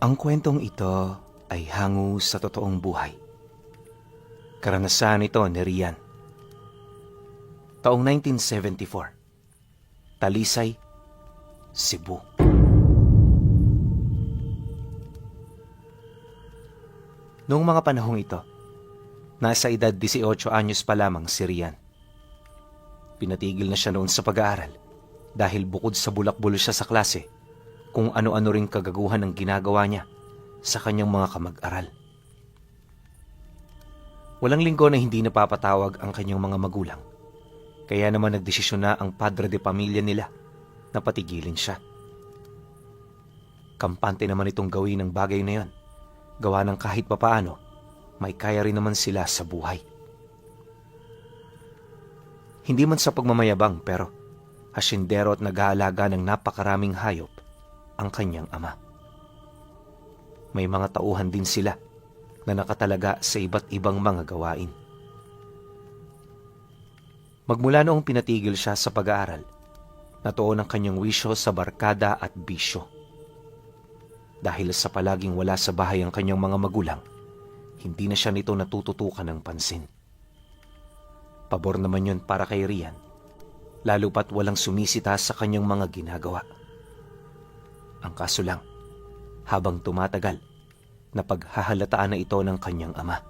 Ang kwentong ito ay hango sa totoong buhay. Karanasan ito ni Rian. Taong 1974. Talisay, Cebu. Noong mga panahong ito, nasa edad 18 anyos pa lamang si Rian. Pinatigil na siya noon sa pag-aaral dahil bukod sa bulak-bulo siya sa klase, kung ano-ano ring kagaguhan ang ginagawa niya sa kanyang mga kamag-aral. Walang linggo na hindi napapatawag ang kanyang mga magulang, kaya naman nagdesisyon na ang padre de pamilya nila na patigilin siya. Kampante naman itong gawin ang bagay na yon, gawa ng kahit papaano, may kaya rin naman sila sa buhay. Hindi man sa pagmamayabang pero hasyendero at nag-aalaga ng napakaraming hayop ang kanyang ama. May mga tauhan din sila na nakatalaga sa iba't ibang mga gawain. Magmula noong pinatigil siya sa pag-aaral, natuon ang kanyang wisyo sa barkada at bisyo. Dahil sa palaging wala sa bahay ang kanyang mga magulang, hindi na siya nito natututukan ng pansin. Pabor naman yun para kay Rian, lalo pat walang sumisita sa kanyang mga ginagawa. Ang kaso lang, habang tumatagal, napaghahalataan na ito ng kanyang ama.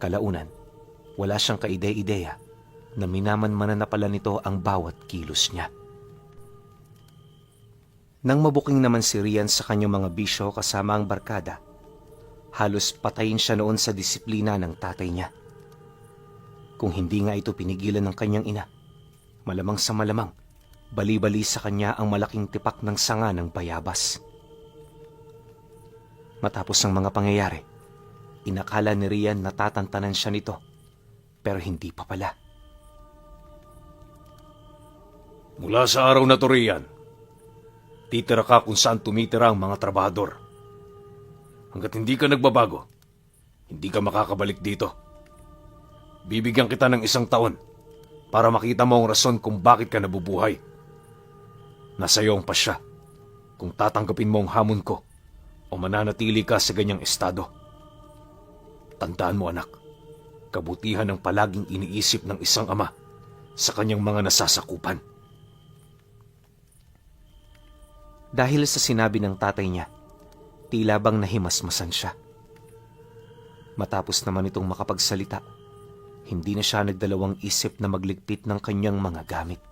Kalaunan, wala siyang kaide-ideya na minaman-manan na pala nito ang bawat kilos niya. Nang mabuking naman si Rian sa kanyang mga bisyo kasama ang barkada, halos patayin siya noon sa disiplina ng tatay niya. Kung hindi nga ito pinigilan ng kanyang ina, malamang sa malamang, bali-bali sa kanya ang malaking tipak ng sanga ng bayabas. Matapos ang mga pangyayari, inakala ni Rian na tatantanan siya nito, pero hindi pa pala. Mula sa araw na to, Rian, titira ka kung saan tumitira ang mga trabahador. Hanggat hindi ka nagbabago, hindi ka makakabalik dito. Bibigyan kita ng 1 taon para makita mo ang rason kung bakit ka nabubuhay. Nasa iyo ang pasya kung tatanggapin mo ang hamon ko o mananatili ka sa ganyang estado. Tandaan mo, anak, kabutihan ang palaging iniisip ng isang ama sa kanyang mga nasasakupan. Dahil sa sinabi ng tatay niya, tila bang nahimasmasan siya. Matapos naman itong makapagsalita, hindi na siya nagdalawang isip na magligpit ng kanyang mga gamit.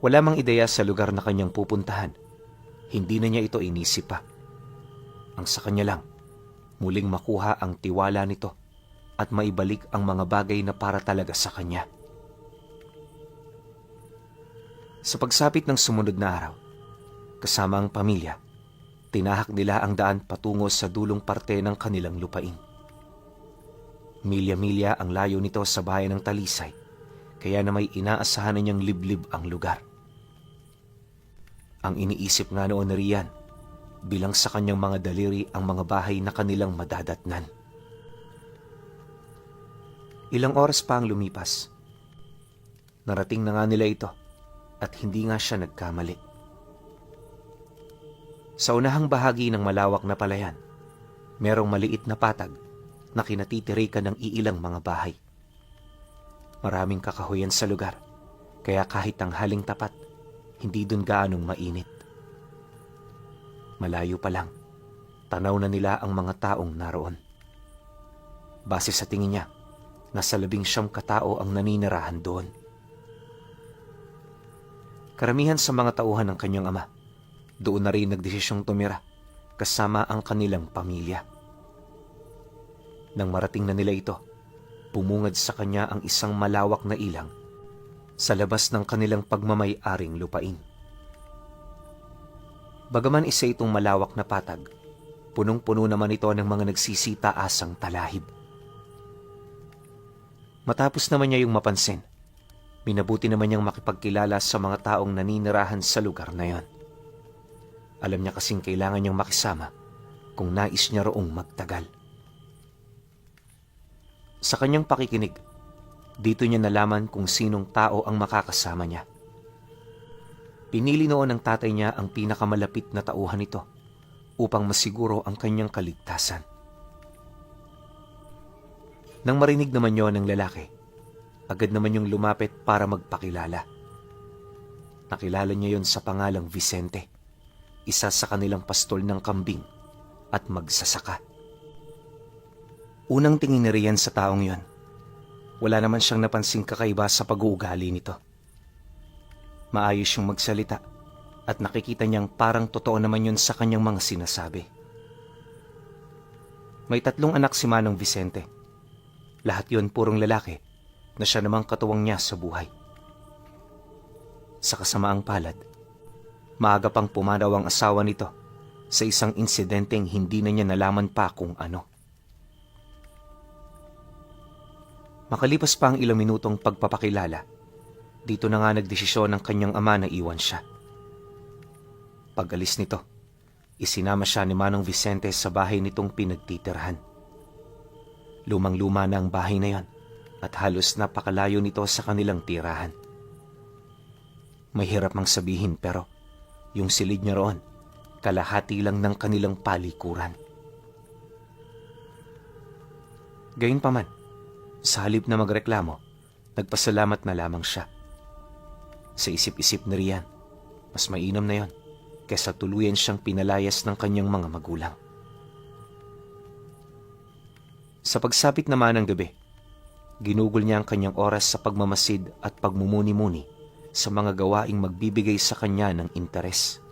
Wala mang ideya sa lugar na kanyang pupuntahan, hindi na niya ito inisip pa. Ang sa kanya lang, muling makuha ang tiwala nito at maibalik ang mga bagay na para talaga sa kanya. Sa pagsapit ng sumunod na araw, kasama ang pamilya, tinahak nila ang daan patungo sa dulong parte ng kanilang lupain. Milya-milya ang layo nito sa bayan ng Talisay, kaya na may inaasahan na niyang liblib ang lugar. Ang iniisip nga noon ni Rian, bilang sa kanyang mga daliri ang mga bahay na kanilang madadatnan. Ilang oras pa ang lumipas. Narating na nga nila ito at hindi nga siya nagkamali. Sa unahang bahagi ng malawak na palayan, merong maliit na patag na kinatitirikan ng iilang mga bahay. Maraming kakahuyan sa lugar, kaya kahit tanghaling tapat, hindi dun gaanong mainit. Malayo pa lang, tanaw na nila ang mga taong naroon. Base sa tingin niya, nasa 19 katao ang naninirahan doon. Karamihan sa mga tauhan ng kanyang ama, doon na rin nagdesisyong tumira, kasama ang kanilang pamilya. Nang marating na nila ito, bumungad sa kanya ang isang malawak na ilang sa labas ng kanilang pagmamay-aring lupain. Bagaman isa itong malawak na patag, punong-puno naman ito ng mga nagsisitaasang talahib. Matapos naman niya yung mapansin, minabuti naman niyang makipagkilala sa mga taong naninirahan sa lugar na yon. Alam niya kasing kailangan niyang makisama kung nais niya roong magtagal. Sa kanyang pakikinig, dito niya nalaman kung sinong tao ang makakasama niya. Pinili noon ng tatay niya ang pinakamalapit na tauhan nito upang masiguro ang kanyang kaligtasan. Nang marinig naman yon ng lalaki, agad naman yung lumapit para magpakilala. Nakilala niya yon sa pangalang Vicente, isa sa kanilang pastol ng kambing at magsasaka. Unang tingin ni Rian sa taong yon, wala naman siyang napansing kakaiba sa pag-uugali nito. Maayos siyang magsalita at nakikita niyang parang totoo naman yun sa kanyang mga sinasabi. May 3 anak si Manong Vicente. Lahat yun purong lalaki na siya namang katuwang niya sa buhay. Sa kasamaang palad, maaga pang pumanaw ang asawa nito sa isang insidenteng hindi na niya nalaman pa kung ano. Makalipas pa ang ilang minutong pagpapakilala, dito na nga nagdesisyon ng kanyang ama na iwan siya. Pag-alis nito, isinama siya ni Manong Vicente sa bahay nitong pinagtitirhan. Lumang-luma na ang bahay na yon at halos napakalayo nito sa kanilang tirahan. Mahirap mang sabihin pero yung silid niya roon, kalahati lang ng kanilang palikuran. Gayunpaman, sa halip na magreklamo, nagpasalamat na lamang siya. Sa isip-isip ni Rian, mas mainam na yon kaysa tuluyan siyang pinalayas ng kanyang mga magulang. Sa pagsapit naman ng gabi, ginugol niya ang kanyang oras sa pagmamasid at pagmumuni-muni sa mga gawaing magbibigay sa kanya ng interes.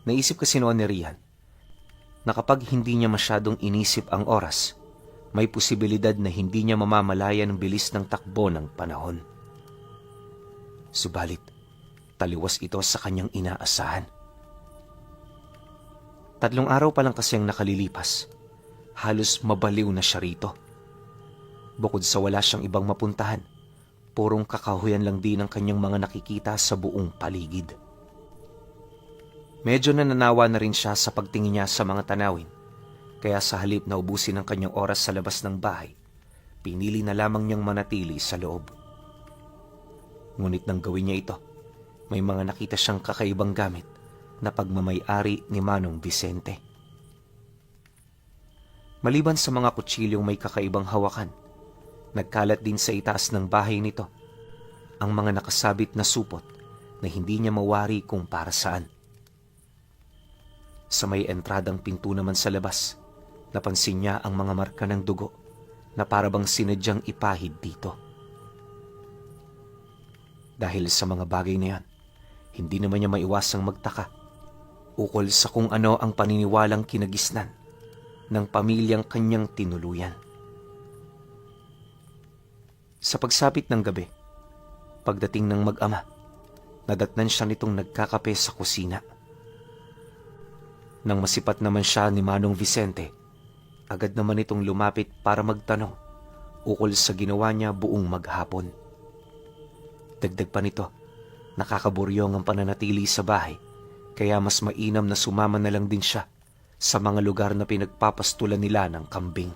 Naisip kasi noon ni Rian na kapag hindi niya masyadong inisip ang oras, may posibilidad na hindi niya mamamalayan ang bilis ng takbo ng panahon. Subalit, taliwas ito sa kanyang inaasahan. 3 araw pa lang kasi ang nakalilipas, halos mabaliw na siya rito. Bukod sa wala siyang ibang mapuntahan, purong kakahuyan lang din ang kanyang mga nakikita sa buong paligid. Medyo nananawa na rin siya sa pagtingin niya sa mga tanawin, kaya sa halip na ubusin ang kanyang oras sa labas ng bahay, pinili na lamang niyang manatili sa loob. Ngunit nang gawin niya ito, may mga nakita siyang kakaibang gamit na pagmamay-ari ni Manong Vicente. Maliban sa mga kutsilyong may kakaibang hawakan, nagkalat din sa itaas ng bahay nito ang mga nakasabit na supot na hindi niya mawari kung para saan. Sa may entradang pinto naman sa labas, napansin niya ang mga marka ng dugo na parabang sinadyang ipahid dito. Dahil sa mga bagay na yan, hindi naman niya maiwasang magtaka ukol sa kung ano ang paniniwalang kinagisnan ng pamilyang kanyang tinuluyan. Sa pagsapit ng gabi, pagdating ng mag-ama, nadatnan siya nitong nagkakape sa kusina. Nang masipat naman siya ni Manong Vicente, agad naman itong lumapit para magtanong ukol sa ginawa niya buong maghapon. Dagdag pa nito, nakakaburyong ang pananatili sa bahay, kaya mas mainam na sumama na lang din siya sa mga lugar na pinagpapastulan nila ng kambing.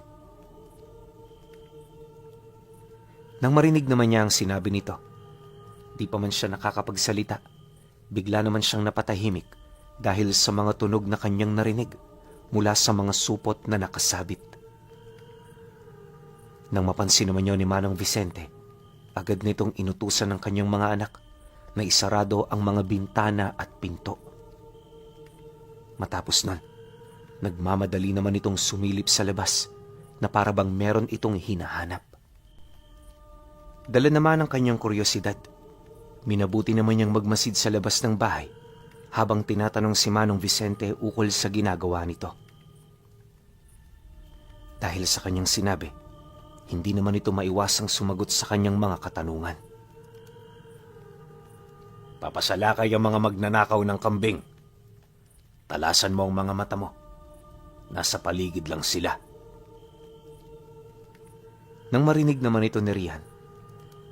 Nang marinig naman niya ang sinabi nito, di pa man siya nakakapagsalita, bigla naman siyang napatahimik dahil sa mga tunog na kanyang narinig mula sa mga supot na nakasabit. Nang mapansin naman niyo ni Manong Vicente, agad nitong inutusan ng kanyang mga anak na isarado ang mga bintana at pinto. Matapos nun, nagmamadali naman itong sumilip sa labas na parabang meron itong hinahanap. Dala naman ang kanyang kuryosidad, minabuti naman niyang magmasid sa labas ng bahay habang tinatanong si Manong Vicente ukol sa ginagawa nito. Dahil sa kanyang sinabi, hindi naman ito maiwasang sumagot sa kanyang mga katanungan. Papasalakay ang mga magnanakaw ng kambing. Talasan mo ang mga mata mo. Nasa paligid lang sila. Nang marinig naman ito ni Rian,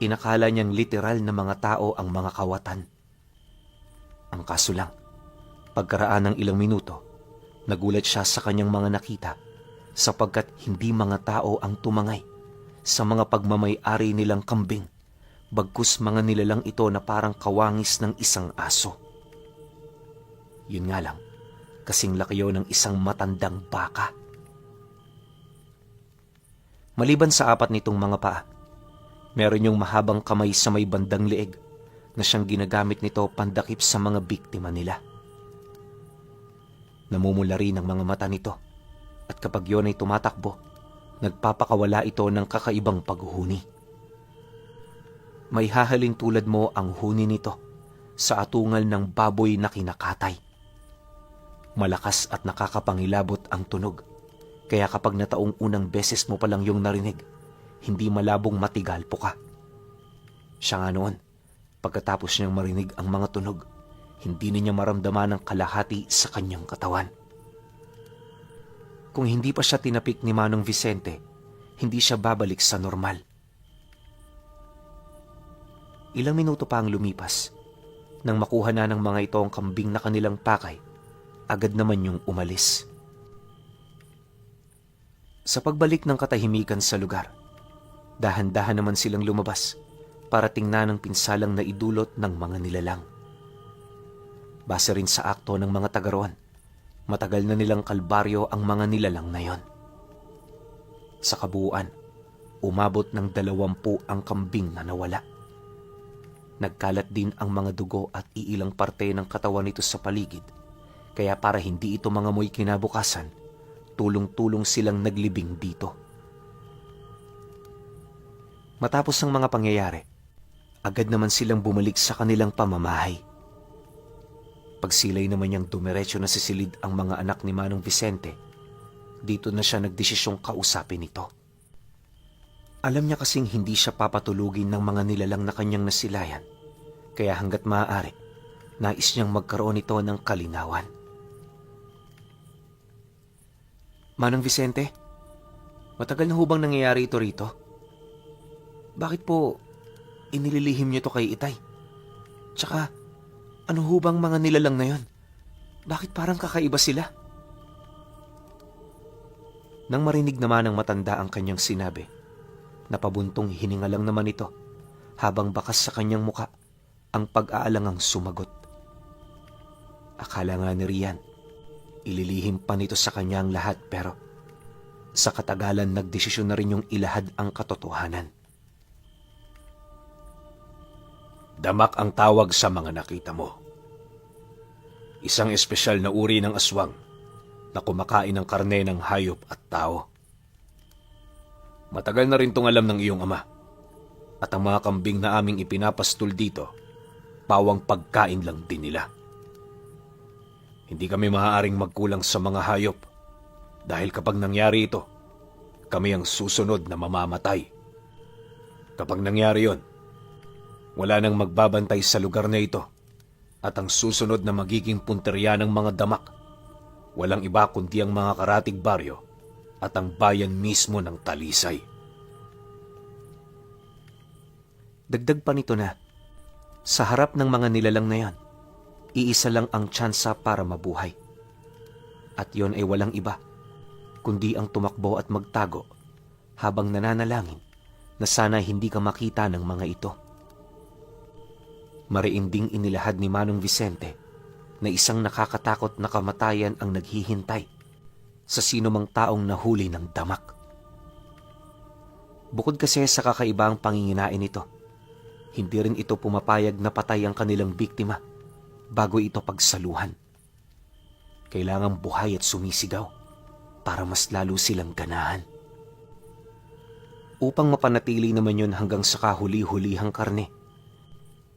inakala niyang literal na mga tao ang mga kawatan. Ang kaso lang, pagkaraan ng ilang minuto, nagulat siya sa kanyang mga nakita sapagkat hindi mga tao ang tumangay sa mga pagmamay-ari nilang kambing, Bagkus mga nilalang ito na parang kawangis ng isang aso. Yun nga lang, kasing laki yun ng isang matandang baka. Maliban sa 4 nitong mga paa, meron yung mahabang kamay sa may bandang leeg na siyang ginagamit nito pandakip sa mga biktima nila. Namumula rin ang mga mata nito at kapag yun ay tumatakbo, nagpapakawala ito ng kakaibang paghuhuni. May hahalin tulad mo ang huni nito sa atungal ng baboy na kinakatay. Malakas at nakakapangilabot ang tunog, kaya kapag nataong unang beses mo palang yung narinig, hindi malabong matigalpo ka. Siya nga noon, pagkatapos niyang marinig ang mga tunog, hindi niya maramdaman ang kalahati sa kanyang katawan. Kung hindi pa siya tinapik ni Manong Vicente, hindi siya babalik sa normal. Ilang minuto pa ang lumipas. Nang makuha na ng mga ito ang kambing na kanilang pakay, agad naman yung umalis. Sa pagbalik ng katahimikan sa lugar, dahan-dahan naman silang lumabas para tingnan ang pinsalang na idulot ng mga nilalang. Base rin sa akto ng mga taga roon, matagal na nilang kalbaryo ang mga nilalang na yon. Sa kabuuan, umabot ng 20 ang kambing na nawala. Nagkalat din ang mga dugo at iilang parte ng katawan nito sa paligid, kaya para hindi ito mangamoy kinabukasan, tulong-tulong silang naglibing dito. Matapos ang mga pangyayari, agad naman silang bumalik sa kanilang pamamahay. Pagsilay naman niyang dumiretso na sisilid ang mga anak ni Manong Vicente, dito na siya nagdesisyong kausapin ito. Alam niya kasing hindi siya papatulugin ng mga nilalang na kanyang nasilayan, kaya hanggat maaari, nais niyang magkaroon ito ng kalinawan. Manong Vicente, matagal na hubang nangyayari ito rito? Bakit po inililihim niyo to kay Itay? Tsaka, ano hubang mga nilalang na yon? Bakit parang kakaiba sila? Nang marinig naman ng matanda ang kanyang sinabi, napabuntong hininga lang naman ito habang bakas sa kanyang muka ang pag-aalangang sumagot. Akala nga ni Rian, ililihim pa nito sa kanya ang lahat pero sa katagalan nagdesisyon na rin yung ilahad ang katotohanan. Damak ang tawag sa mga nakita mo. Isang espesyal na uri ng aswang na kumakain ng karne ng hayop at tao. Matagal na rin tong alam ng iyong ama at ang mga kambing na aming ipinapastol dito, pawang pagkain lang din nila. Hindi kami maaaring magkulang sa mga hayop dahil kapag nangyari ito, kami ang susunod na mamamatay. Kapag nangyari yon, wala nang magbabantay sa lugar na ito at ang susunod na magiging punteriya ng mga damak, walang iba kundi ang mga karatig baryo at ang bayan mismo ng Talisay. Dagdag pa nito na, sa harap ng mga nilalang na yan, iisa lang ang tsansa para mabuhay. At yon ay walang iba, kundi ang tumakbo at magtago habang nananalangin na sana hindi ka makita ng mga ito. Mariinding inilahad ni Manong Vicente na isang nakakatakot na kamatayan ang naghihintay sa sino mang taong nahuli ng damak. Bukod kasi sa kakaibang panginginain nito, hindi rin ito pumapayag na patay ang kanilang biktima bago ito pagsaluhan. Kailangang buhay at sumisigaw para mas lalo silang ganahan. Upang mapanatili naman yun hanggang sa kahuli-hulihang karne,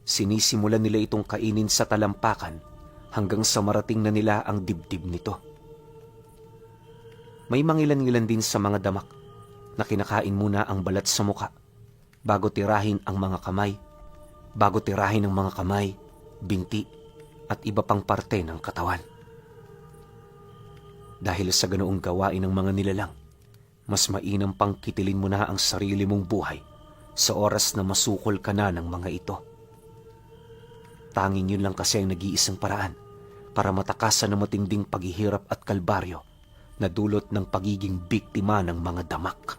sinisimulan nila itong kainin sa talampakan hanggang sa marating na nila ang dibdib nito. May mangilan-ngilan din sa mga damak na kinakain muna ang balat sa muka bago tirahin ang mga kamay, binti at iba pang parte ng katawan. Dahil sa ganoong gawain ng mga nilalang, mas mainam pang kitilin mo na ang sarili mong buhay sa oras na masukol ka na ng mga ito. Tanging yun lang kasi ang nag-iisang paraan para matakasan ng matinding paghihirap at kalbaryo na dulot ng pagiging biktima ng mga damak.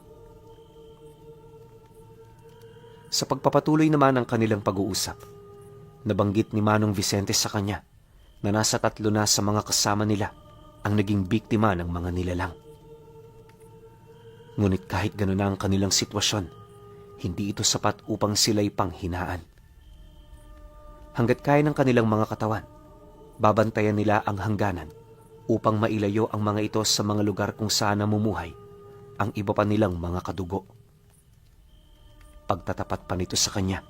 Sa pagpapatuloy naman ng kanilang pag-uusap, nabanggit ni Manong Vicente sa kanya na nasa 3 na sa mga kasama nila ang naging biktima ng mga nilalang. Ngunit kahit gano'n na ang kanilang sitwasyon, hindi ito sapat upang sila'y panghinaan. Hanggat kaya ng kanilang mga katawan, babantayan nila ang hangganan upang mailayo ang mga ito sa mga lugar kung saan namumuhay ang iba pa nilang mga kadugo. Pagtatapat pa nito sa kanya,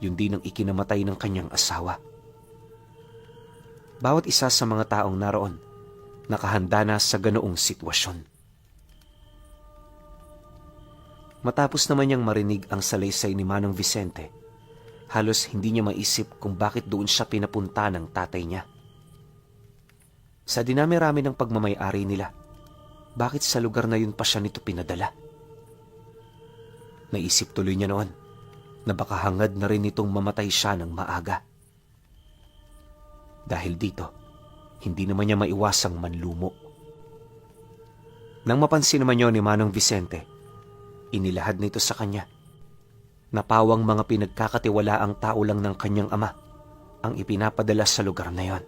yun din ang ikinamatay ng kanyang asawa. Bawat isa sa mga taong naroon, nakahanda na sa ganoong sitwasyon. Matapos naman niyang marinig ang salaysay ni Manong Vicente, halos hindi niya maisip kung bakit doon siya pinapunta ng tatay niya. Sa dinami-rami ng pagmamay-ari nila, bakit sa lugar na yun pa siya nito pinadala? Naisip tuloy niya noon na baka hangad na rin itong mamatay siya ng maaga. Dahil dito, hindi naman niya maiwasang manlumo. Nang mapansin naman yun ni Manong Vicente, inilahad nito sa kanya na pawang mga pinagkakatiwalaang tao lang ng kanyang ama ang ipinapadala sa lugar na yon.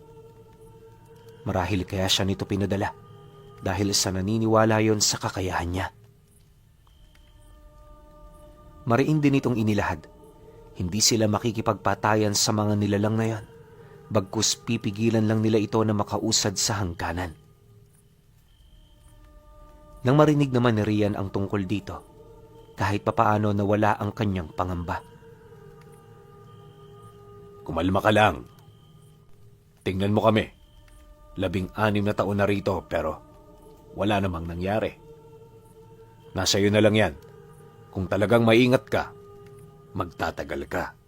Marahil kaya siya nito pinadala dahil sa naniniwala yon sa kakayahan niya. Mariin din itong inilahad. Hindi sila makikipagpatayan sa mga nilalang na yon, bagkus pipigilan lang nila ito na makausad sa hangganan. Nang marinig naman ni Rian ang tungkol dito, kahit papaano nawala ang kanyang pangamba. Kumalma ka lang. Tingnan mo kami. 16 na taon na rito pero wala namang nangyari. Nasa iyo na lang yan. Kung talagang maingat ka, magtatagal ka.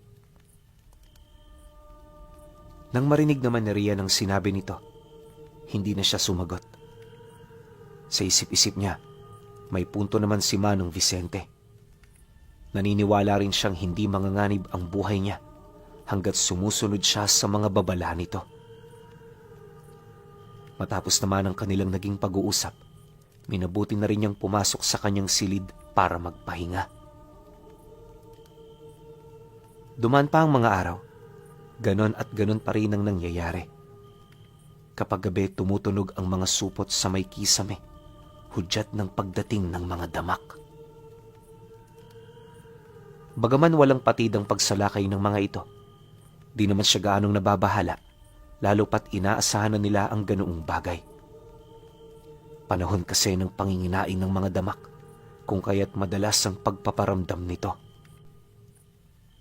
Nang marinig naman ni Rian ang sinabi nito, hindi na siya sumagot. Sa isip-isip niya, may punto naman si Manong Vicente. Naniniwala rin siyang hindi manganganib ang buhay niya hanggat sumusunod siya sa mga babala nito. Matapos naman ang kanilang naging pag-uusap, minabuti na rin niyang pumasok sa kanyang silid para magpahinga. Dumaan pa ang mga araw, ganon at ganon pa rin ang nangyayari. Kapag gabi tumutunog ang mga supot sa may kisame, hudyat ng pagdating ng mga damak. Bagaman walang patid ang pagsalakay ng mga ito, di naman siya gaanong nababahala, lalo pat inaasahan na nila ang ganoong bagay. Panahon kasi ng panginginain ng mga damak, kung kaya't madalas ang pagpaparamdam nito.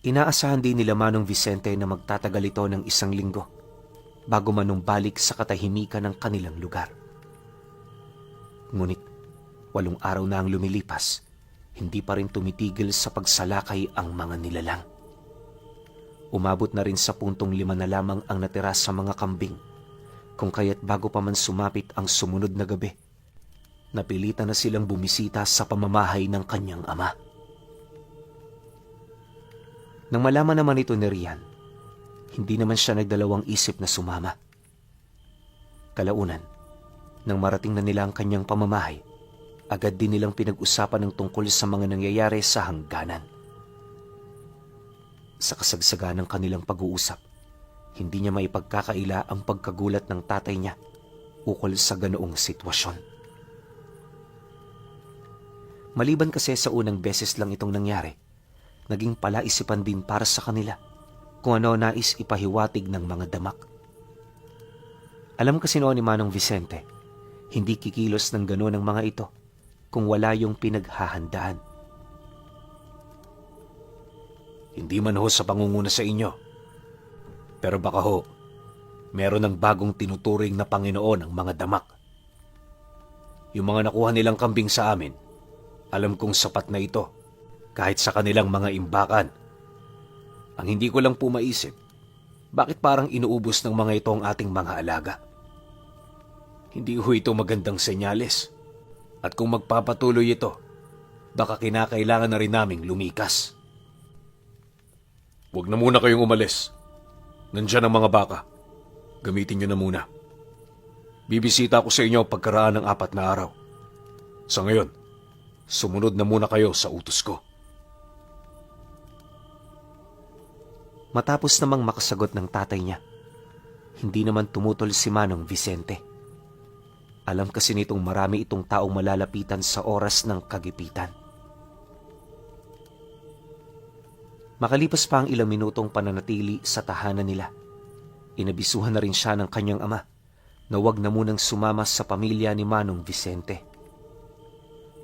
Inaasahan din nila Manong Vicente na magtatagal ito ng 1 linggo, bago manumbalik sa katahimikan ng kanilang lugar. Ngunit, 8 araw na ang lumilipas, hindi pa rin tumitigil sa pagsalakay ang mga nilalang. Umabot na rin sa puntong 5 na lamang ang natira sa mga kambing, kung kaya't bago pa man sumapit ang sumunod na gabi, napilitan na silang bumisita sa pamamahay ng kanyang ama. Nang malaman naman ito ni Rian, hindi naman siya nagdalawang isip na sumama. Kalaunan, nang marating na nila ang kanyang pamamahay, agad din nilang pinag-usapan ng tungkol sa mga nangyayari sa hangganan. Sa kasagsagan ng kanilang pag-uusap, hindi niya maipagkakaila ang pagkagulat ng tatay niya ukol sa ganoong sitwasyon. Maliban kasi sa unang beses lang itong nangyari, naging palaisipan din para sa kanila kung ano nais ipahiwatig ng mga damak. Alam kasi noon ni Manong Vicente, hindi kikilos ng gano'n ang mga ito kung wala yung pinaghahandaan. Hindi man ho sa pangunguna sa inyo, pero baka ho, meron ng bagong tinuturing na Panginoon ang mga damak. Yung mga nakuha nilang kambing sa amin, alam kong sapat na ito kahit sa kanilang mga imbakan. Ang hindi ko lang po maisip, bakit parang inuubos ng mga ito ang ating mga alaga? Hindi ho ito magandang senyales. At kung magpapatuloy ito, baka kinakailangan na rin naming lumikas. Huwag na muna kayong umalis. Nandiyan ang mga baka. Gamitin nyo na muna. Bibisita ako sa inyo pagkaraan ng 4 na araw. Sa ngayon, sumunod na muna kayo sa utos ko. Matapos namang makasagot ng tatay niya, hindi naman tumutol si Manong Vicente. Alam kasi nitong marami itong taong malalapitan sa oras ng kagipitan. Makalipas pa ang ilang minutong pananatili sa tahanan nila, inabisuhan na rin siya ng kanyang ama na huwag na munang sumama sa pamilya ni Manong Vicente.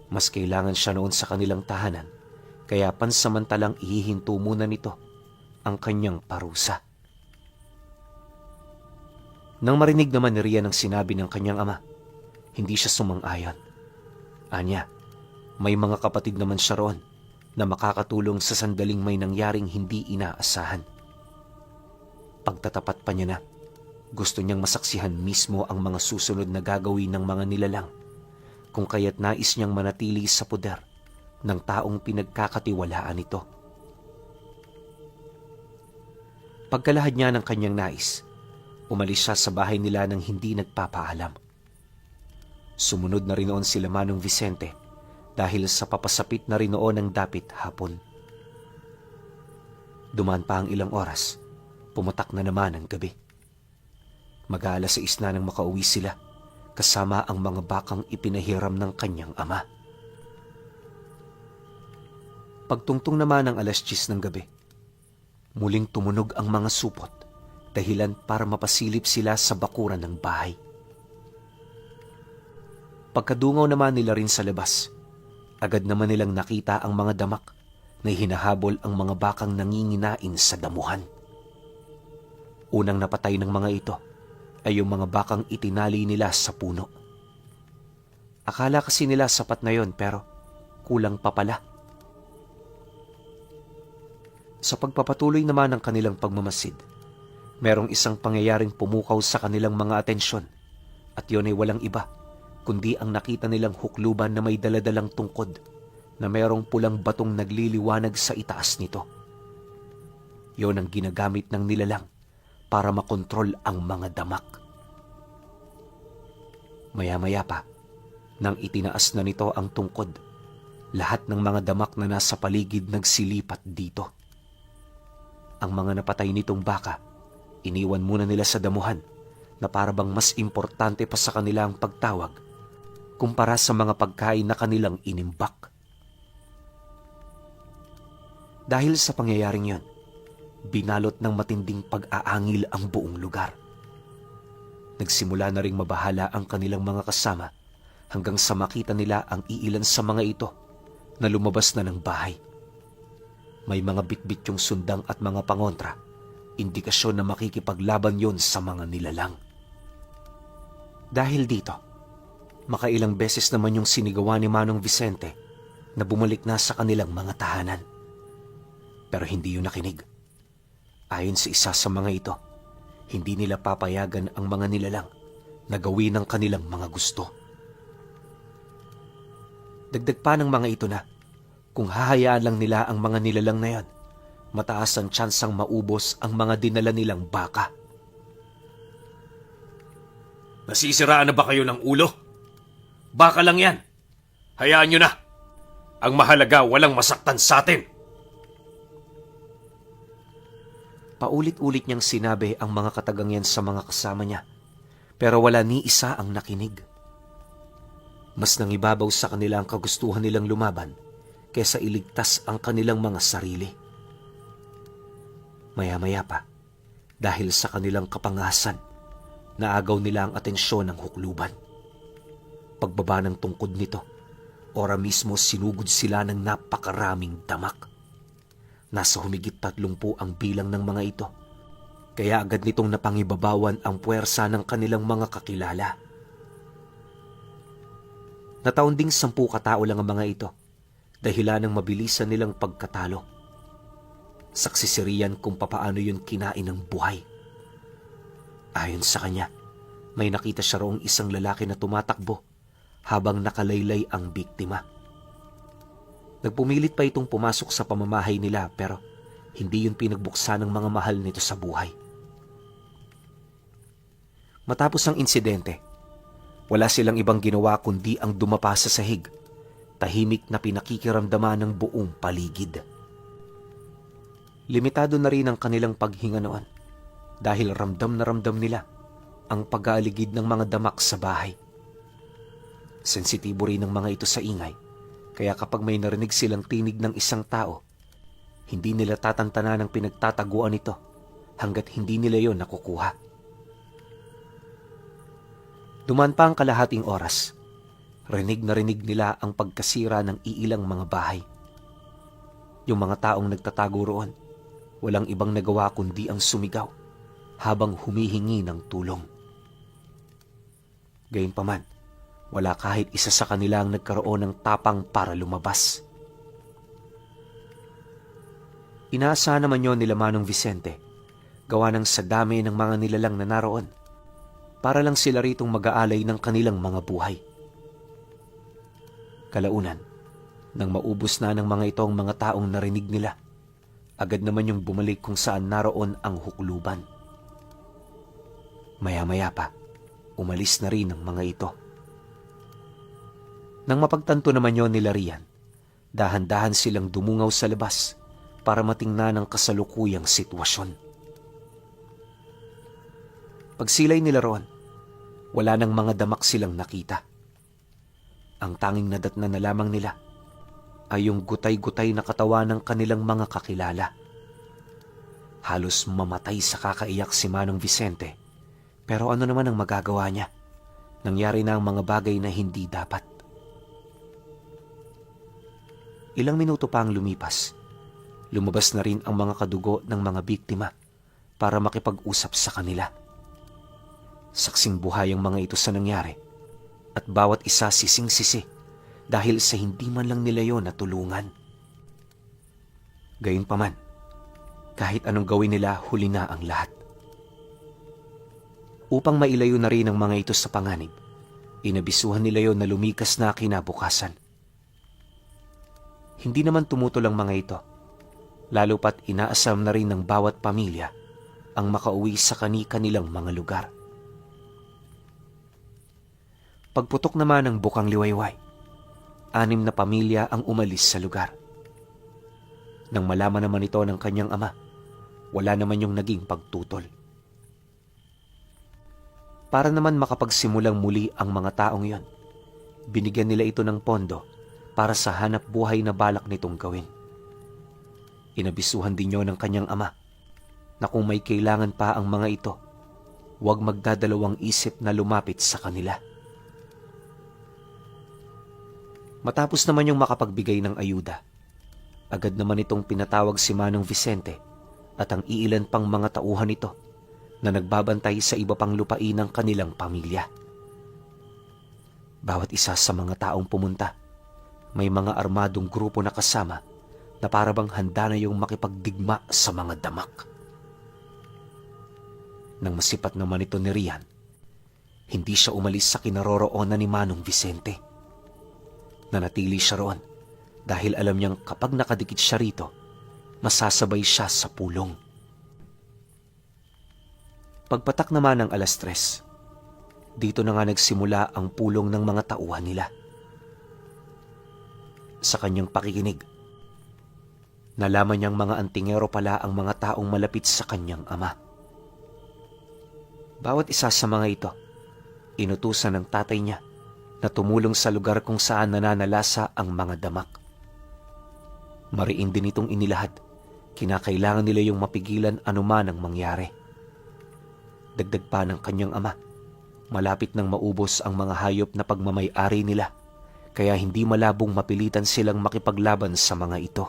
Mas kailangan siya noon sa kanilang tahanan, kaya pansamantalang ihihinto muna nito ang kanyang parusa. Nang marinig naman ni Rian ang sinabi ng kanyang ama, hindi siya sumang-ayon. Anya, may mga kapatid naman siya roon na makakatulong sa sandaling may nangyaring hindi inaasahan. Pagtatapat pa niya na, gusto niyang masaksihan mismo ang mga susunod na gagawin ng mga nilalang, kung kaya't nais niyang manatili sa poder ng taong pinagkakatiwalaan nito. Pagkalahad niya ng kanyang nais, umalis siya sa bahay nila nang hindi nagpapaalam. Sumunod na rin noon sila Manong Vicente dahil sa papasapit na rin noon ng dapit hapon. Dumaan pa ang ilang oras, pumatak na naman ang gabi. Mag-aalas 6 na nang makauwi sila kasama ang mga bakang ipinahiram ng kanyang ama. Pagtungtong naman ng alas 10 ng gabi, muling tumunog ang mga supot, dahilan para mapasilip sila sa bakuran ng bahay. Pagkadungaw naman nila rin sa labas, agad naman nilang nakita ang mga damak na hinahabol ang mga bakang nanginginain sa damuhan. Unang napatay ng mga ito ay yung mga bakang itinali nila sa puno. Akala kasi nila sapat na yon pero kulang pa pala. Sa pagpapatuloy naman ng kanilang pagmamasid, merong isang pangyayaring pumukaw sa kanilang mga atensyon at yun ay walang iba kundi ang nakita nilang hukluban na may daladalang tungkod na merong pulang batong nagliliwanag sa itaas nito. Yun ang ginagamit ng nilalang para makontrol ang mga damak. Maya-maya pa, nang itinaas na nito ang tungkod, lahat ng mga damak na nasa paligid nagsilipat dito. Ang mga napatay nitong baka, iniwan muna nila sa damuhan na parabang mas importante pa sa kanila ang pagtawag kumpara sa mga pagkain na kanilang inimbak. Dahil sa pangyayaring yon, binalot ng matinding pag-aangil ang buong lugar. Nagsimula na ring mabahala ang kanilang mga kasama hanggang sa makita nila ang iilan sa mga ito na lumabas na ng bahay. May mga bitbit yung sundang at mga pangontra, indikasyon na makikipaglaban yon sa mga nilalang. Dahil dito, makailang beses naman yung sinigawa ni Manong Vicente na bumalik na sa kanilang mga tahanan. Pero hindi yun nakinig. Ayon sa isa sa mga ito, hindi nila papayagan ang mga nilalang na gawin ang kanilang mga gusto. Dagdag pa ng mga ito na, kung hahayaan lang nila ang mga nilalang na yan, mataas ang tsansang maubos ang mga dinala nilang baka. Nasisiraan na ba kayo ng ulo? Baka lang yan. Hayaan nyo na. Ang mahalaga, walang masaktan sa atin. Paulit-ulit niyang sinabi ang mga katagang yan sa mga kasama niya, pero wala ni isa ang nakinig. Mas nangibabaw sa kanila ang kagustuhan nilang lumaban kaysa iligtas ang kanilang mga sarili. Maya-maya pa, dahil sa kanilang kapangasan, naagaw nila ang atensyon ng hukluban. Pagbaba ng tungkod nito, ora mismo sinugod sila ng napakaraming damak. Nasa humigit 30 ang bilang ng mga ito, kaya agad nitong napangibabawan ang puwersa ng kanilang mga kakilala. Nataon ding 10 katao lang ang mga ito, dahilan ng mabilisan nilang pagkatalo. Saksi si Rian kung papaano yun kinain ng buhay. Ayon sa kanya, may nakita siya roong isang lalaki na tumatakbo habang nakalaylay ang biktima. Nagpumilit pa itong pumasok sa pamamahay nila pero hindi yun pinagbuksan ng mga mahal nito sa buhay. Matapos ang insidente, wala silang ibang ginawa kundi ang dumapa sa sahig, tahimik na pinakikiramdaman ng buong paligid. Limitado na rin ang kanilang paghinga noon dahil ramdam na ramdam nila ang pag-aaligid ng mga damak sa bahay. Sensitibo rin ng mga ito sa ingay, kaya kapag may narinig silang tinig ng isang tao, hindi nila tatantanan ang pinagtataguan nito hanggat hindi nila yon nakukuha. Duman pa ang kalahating oras, rinig na rinig nila ang pagkasira ng iilang mga bahay. Yung mga taong nagtatago roon, walang ibang nagawa kundi ang sumigaw habang humihingi ng tulong. Gayunpaman, wala kahit isa sa kanila ang nagkaroon ng tapang para lumabas. Inaasahan naman yon nila Manong Vicente, gawa ng sa dami ng mga nilalang na naroon, para lang sila ritong mag-aalay ng kanilang mga buhay. Kalaunan, nang maubos na ng mga ito ang mga taong narinig nila, agad naman yung bumalik kung saan naroon ang hukluban. Maya-maya pa, umalis na rin ang mga ito. Nang mapagtanto naman yon nila Rian, dahan-dahan silang dumungaw sa labas para matingnan ang kasalukuyang sitwasyon. Pagsilay nila roon, wala nang mga damak silang nakita. Ang tanging nadatnan na lamang nila ay yung gutay-gutay na katawan ng kanilang mga kakilala. Halos mamatay sa kakaiyak si Manong Vicente, pero ano naman ang magagawa niya? Nangyari na ang mga bagay na hindi dapat. Ilang minuto pa ang lumipas, lumabas na rin ang mga kadugo ng mga biktima para makipag-usap sa kanila. Saksing buhay ang mga ito sa nangyari at bawat isa sising-sisi dahil sa hindi man lang nila yon natulungan. Gayunpaman, kahit anong gawin nila, huli na ang lahat. Upang mailayo na rin ang mga ito sa panganib, inabisuhan nila yon na lumikas na kinabukasan. Hindi naman tumutol ang mga ito, lalo pat inaasam na rin ng bawat pamilya ang makauwi sa kani-kanilang mga lugar. Pagputok naman ng bukang liwayway, 6 na pamilya ang umalis sa lugar. Nang malaman naman ito ng kanyang ama, wala naman yung naging pagtutol. Para naman makapagsimulang muli ang mga taong yon, binigyan nila ito ng pondo para sa hanap buhay na balak nitong gawin. Inabisuhan din yon ng kanyang ama na kung may kailangan pa ang mga ito, huwag magdadalawang isip na lumapit sa kanila. Matapos naman yung makapagbigay ng ayuda, agad naman itong pinatawag si Manong Vicente at ang iilan pang mga tauhan nito na nagbabantay sa iba pang lupain ng kanilang pamilya. Bawat isa sa mga taong pumunta, may mga armadong grupo na kasama na parabang handa na yung makipagdigma sa mga damak. Nang masipat naman ito ni Rian, hindi siya umalis sa kinaroroonan ni Manong Vicente. Nanatili siya roon dahil alam niyang kapag nakadikit siya rito, masasabay siya sa pulong. Pagpatak naman ng 3:00, dito na nga nagsimula ang pulong ng mga tauhan nila. Sa kanyang pakikinig, nalaman niyang mga antingero pala ang mga taong malapit sa kanyang ama. Bawat isa sa mga ito, inutusan ng tatay niya na tumulong sa lugar kung saan nananalasa ang mga damak. Mariin din itong inilahad, kinakailangan nila yung mapigilan anuman ang mangyari. Dagdag pa ng kanyang ama, malapit nang maubos ang mga hayop na pagmamay-ari nila, kaya hindi malabong mapilitan silang makipaglaban sa mga ito.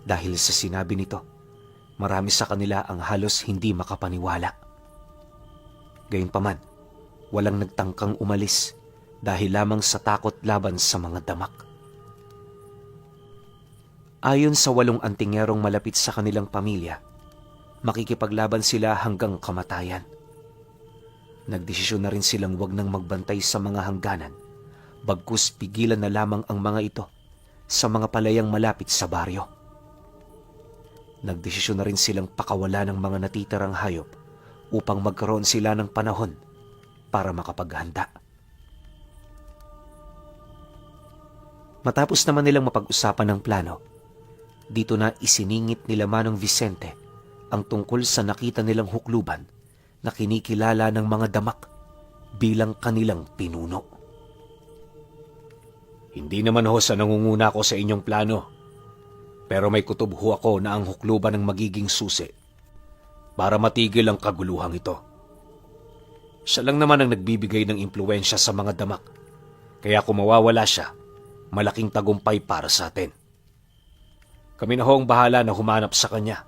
Dahil sa sinabi nito, marami sa kanila ang halos hindi makapaniwala. Gayunpaman, walang nagtangkang umalis dahil lamang sa takot laban sa mga damak. Ayon sa 8 antingerong malapit sa kanilang pamilya, makikipaglaban sila hanggang kamatayan. Nagdesisyon na rin silang wag nang magbantay sa mga hangganan, bagkus pigilan na lamang ang mga ito sa mga palayang malapit sa baryo. Nagdesisyon na rin silang pakawala ng mga natitirang hayop upang magkaroon sila ng panahon para makapaghanda. Matapos naman nilang mapag-usapan ng plano, Dito na isiningit nila Manong Vicente ang tungkol sa nakita nilang hukluban na kinikilala ng mga damak bilang kanilang pinuno. Hindi naman ho sa nangunguna ko sa inyong plano, pero may kutob ho ako na ang hukluban ang magiging susi para matigil ang kaguluhang ito. Siya lang naman ang nagbibigay ng impluwensya sa mga damak, kaya kung mawawala siya, malaking tagumpay para sa atin. Kami na ho ang bahala na humanap sa kanya.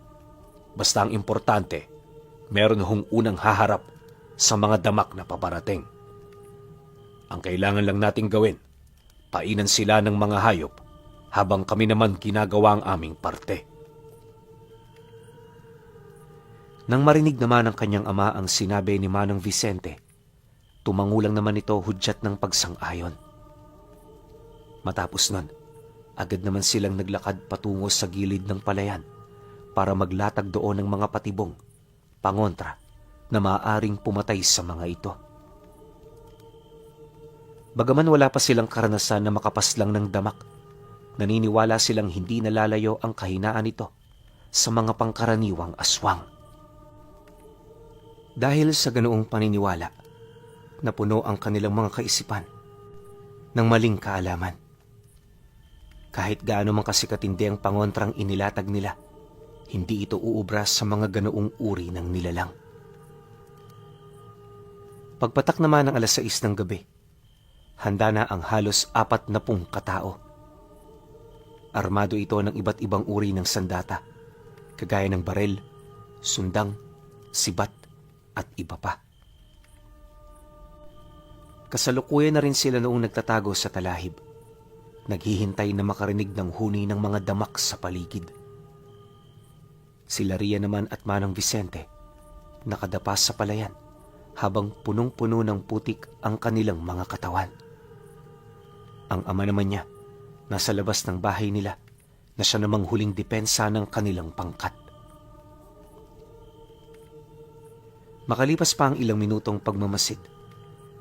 Basta ang importante, meron hong unang haharap sa mga damak na paparating. Ang kailangan lang nating gawin, painan sila ng mga hayop habang kami naman ginagawa ang aming parte. Nang marinig naman ng kanyang ama ang sinabi ni Manong Vicente, tumangulang naman ito hudyat ng pagsang-ayon. Matapos nun, agad naman silang naglakad patungo sa gilid ng palayan para maglatag doon ng mga patibong, pangontra, na maaaring pumatay sa mga ito. Bagaman wala pa silang karanasan na makapaslang ng damak, naniniwala silang hindi nalalayo ang kahinaan nito sa mga pangkaraniwang aswang. Dahil sa ganoong paniniwala, napuno ang kanilang mga kaisipan ng maling kaalaman. Kahit gaano man kasikatindi ang pangontrang inilatag nila, hindi ito uubra sa mga ganoong uri ng nilalang. Pagpatak naman ng 6:00 ng gabi, handa na ang halos 40 katao. Armado ito ng iba't ibang uri ng sandata, kagaya ng barel, sundang, sibat, at iba pa. Kasalukuyan na rin sila noong nagtatago sa talahib, naghihintay na makarinig ng huni ng mga damak sa paligid. Sila Ria naman at Manong Vicente nakadapa sa palayan habang punong-puno ng putik ang kanilang mga katawan. Ang ama naman niya nasa labas ng bahay nila na siya namang huling depensa ng kanilang pangkat. Makalipas pa ang ilang minutong pagmamasid,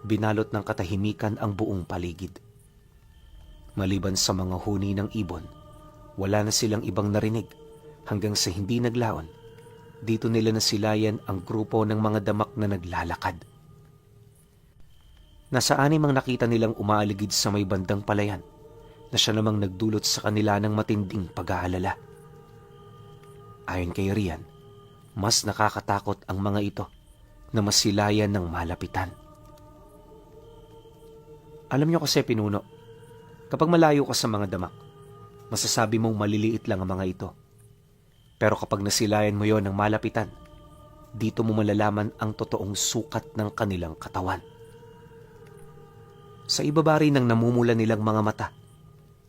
binalot ng katahimikan ang buong paligid. Maliban sa mga huni ng ibon, wala na silang ibang narinig hanggang sa hindi naglaon. Dito nila nasilayan ang grupo ng mga damak na naglalakad. Nasa 6 ang nakita nilang umaaligid sa may bandang palayan na siya namang nagdulot sa kanila ng matinding pag-aalala. Ayon kay Rian, mas nakakatakot ang mga ito na masilayan ng malapitan. Alam niyo kasi, pinuno, kapag malayo ka sa mga damak, masasabi mong maliliit lang ang mga ito. Pero kapag nasilayan mo yon ng malapitan, dito mo malalaman ang totoong sukat ng kanilang katawan. Sa ibaba rin ng namumula nilang mga mata,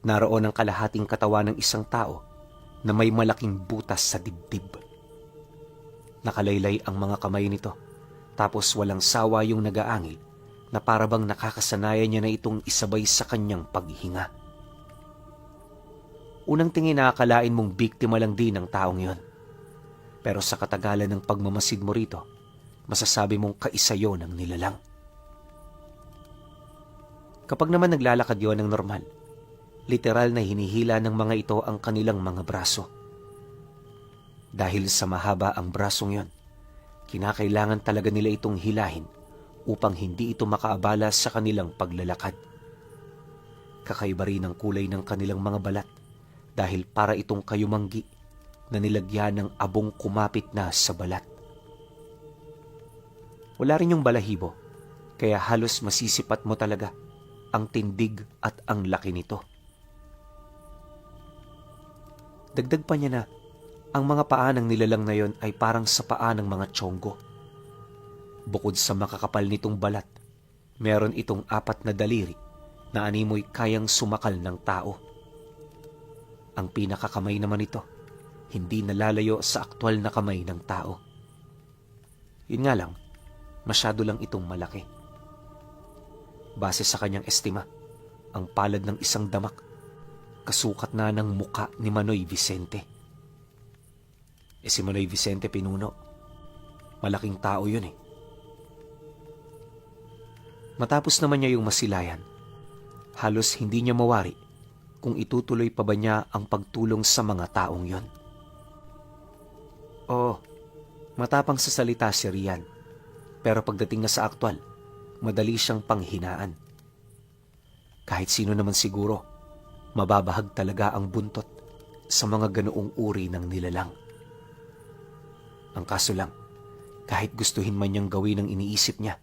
naroon ang kalahating katawan ng isang tao na may malaking butas sa dibdib. Nakalaylay ang mga kamay nito, tapos walang sawa yung nagaangil na parabang nakakasanayan niya na itong isabay sa kanyang paghinga. Unang tingin nakakalain mong biktima lang din ng taong yon. Pero sa katagalan ng pagmamasid mo rito, masasabi mong kaisa yon ng nilalang. Kapag naman naglalakad yon ng normal, literal na hinihila ng mga ito ang kanilang mga braso. Dahil sa mahaba ang brasong yon, kinakailangan talaga nila itong hilahin upang hindi ito makaabala sa kanilang paglalakad. Kakaiba rin ang kulay ng kanilang mga balat dahil para itong kayumanggi na nilagyan ng abong kumapit na sa balat. Wala rin yung balahibo, kaya halos masisipat mo talaga ang tindig at ang laki nito. Dagdag pa niya na ang mga paa ng nilalang na yon ay parang sa paa ng mga tiyonggo. Bukod sa makakapal nitong balat, meron itong 4 na daliri na animoy kayang sumakal ng tao. Ang pinakakamay naman ito, hindi nalalayo sa aktwal na kamay ng tao. Yun nga lang, masyado lang itong malaki. Base sa kanyang estima, ang palad ng isang damak, kasukat na ng muka ni Manoy Vicente. Si Manoy Vicente, pinuno, malaking tao yun eh. Matapos naman niya yung masilayan, halos hindi niya mawari kung itutuloy pa ba niya ang pagtulong sa mga taong yon. Oo, matapang sa salita si Rian, pero pagdating na sa aktwal, madali siyang panghinaan. Kahit sino naman siguro, mababahag talaga ang buntot sa mga ganoong uri ng nilalang. Ang kaso lang, kahit gustuhin man niyang gawin ang iniisip niya,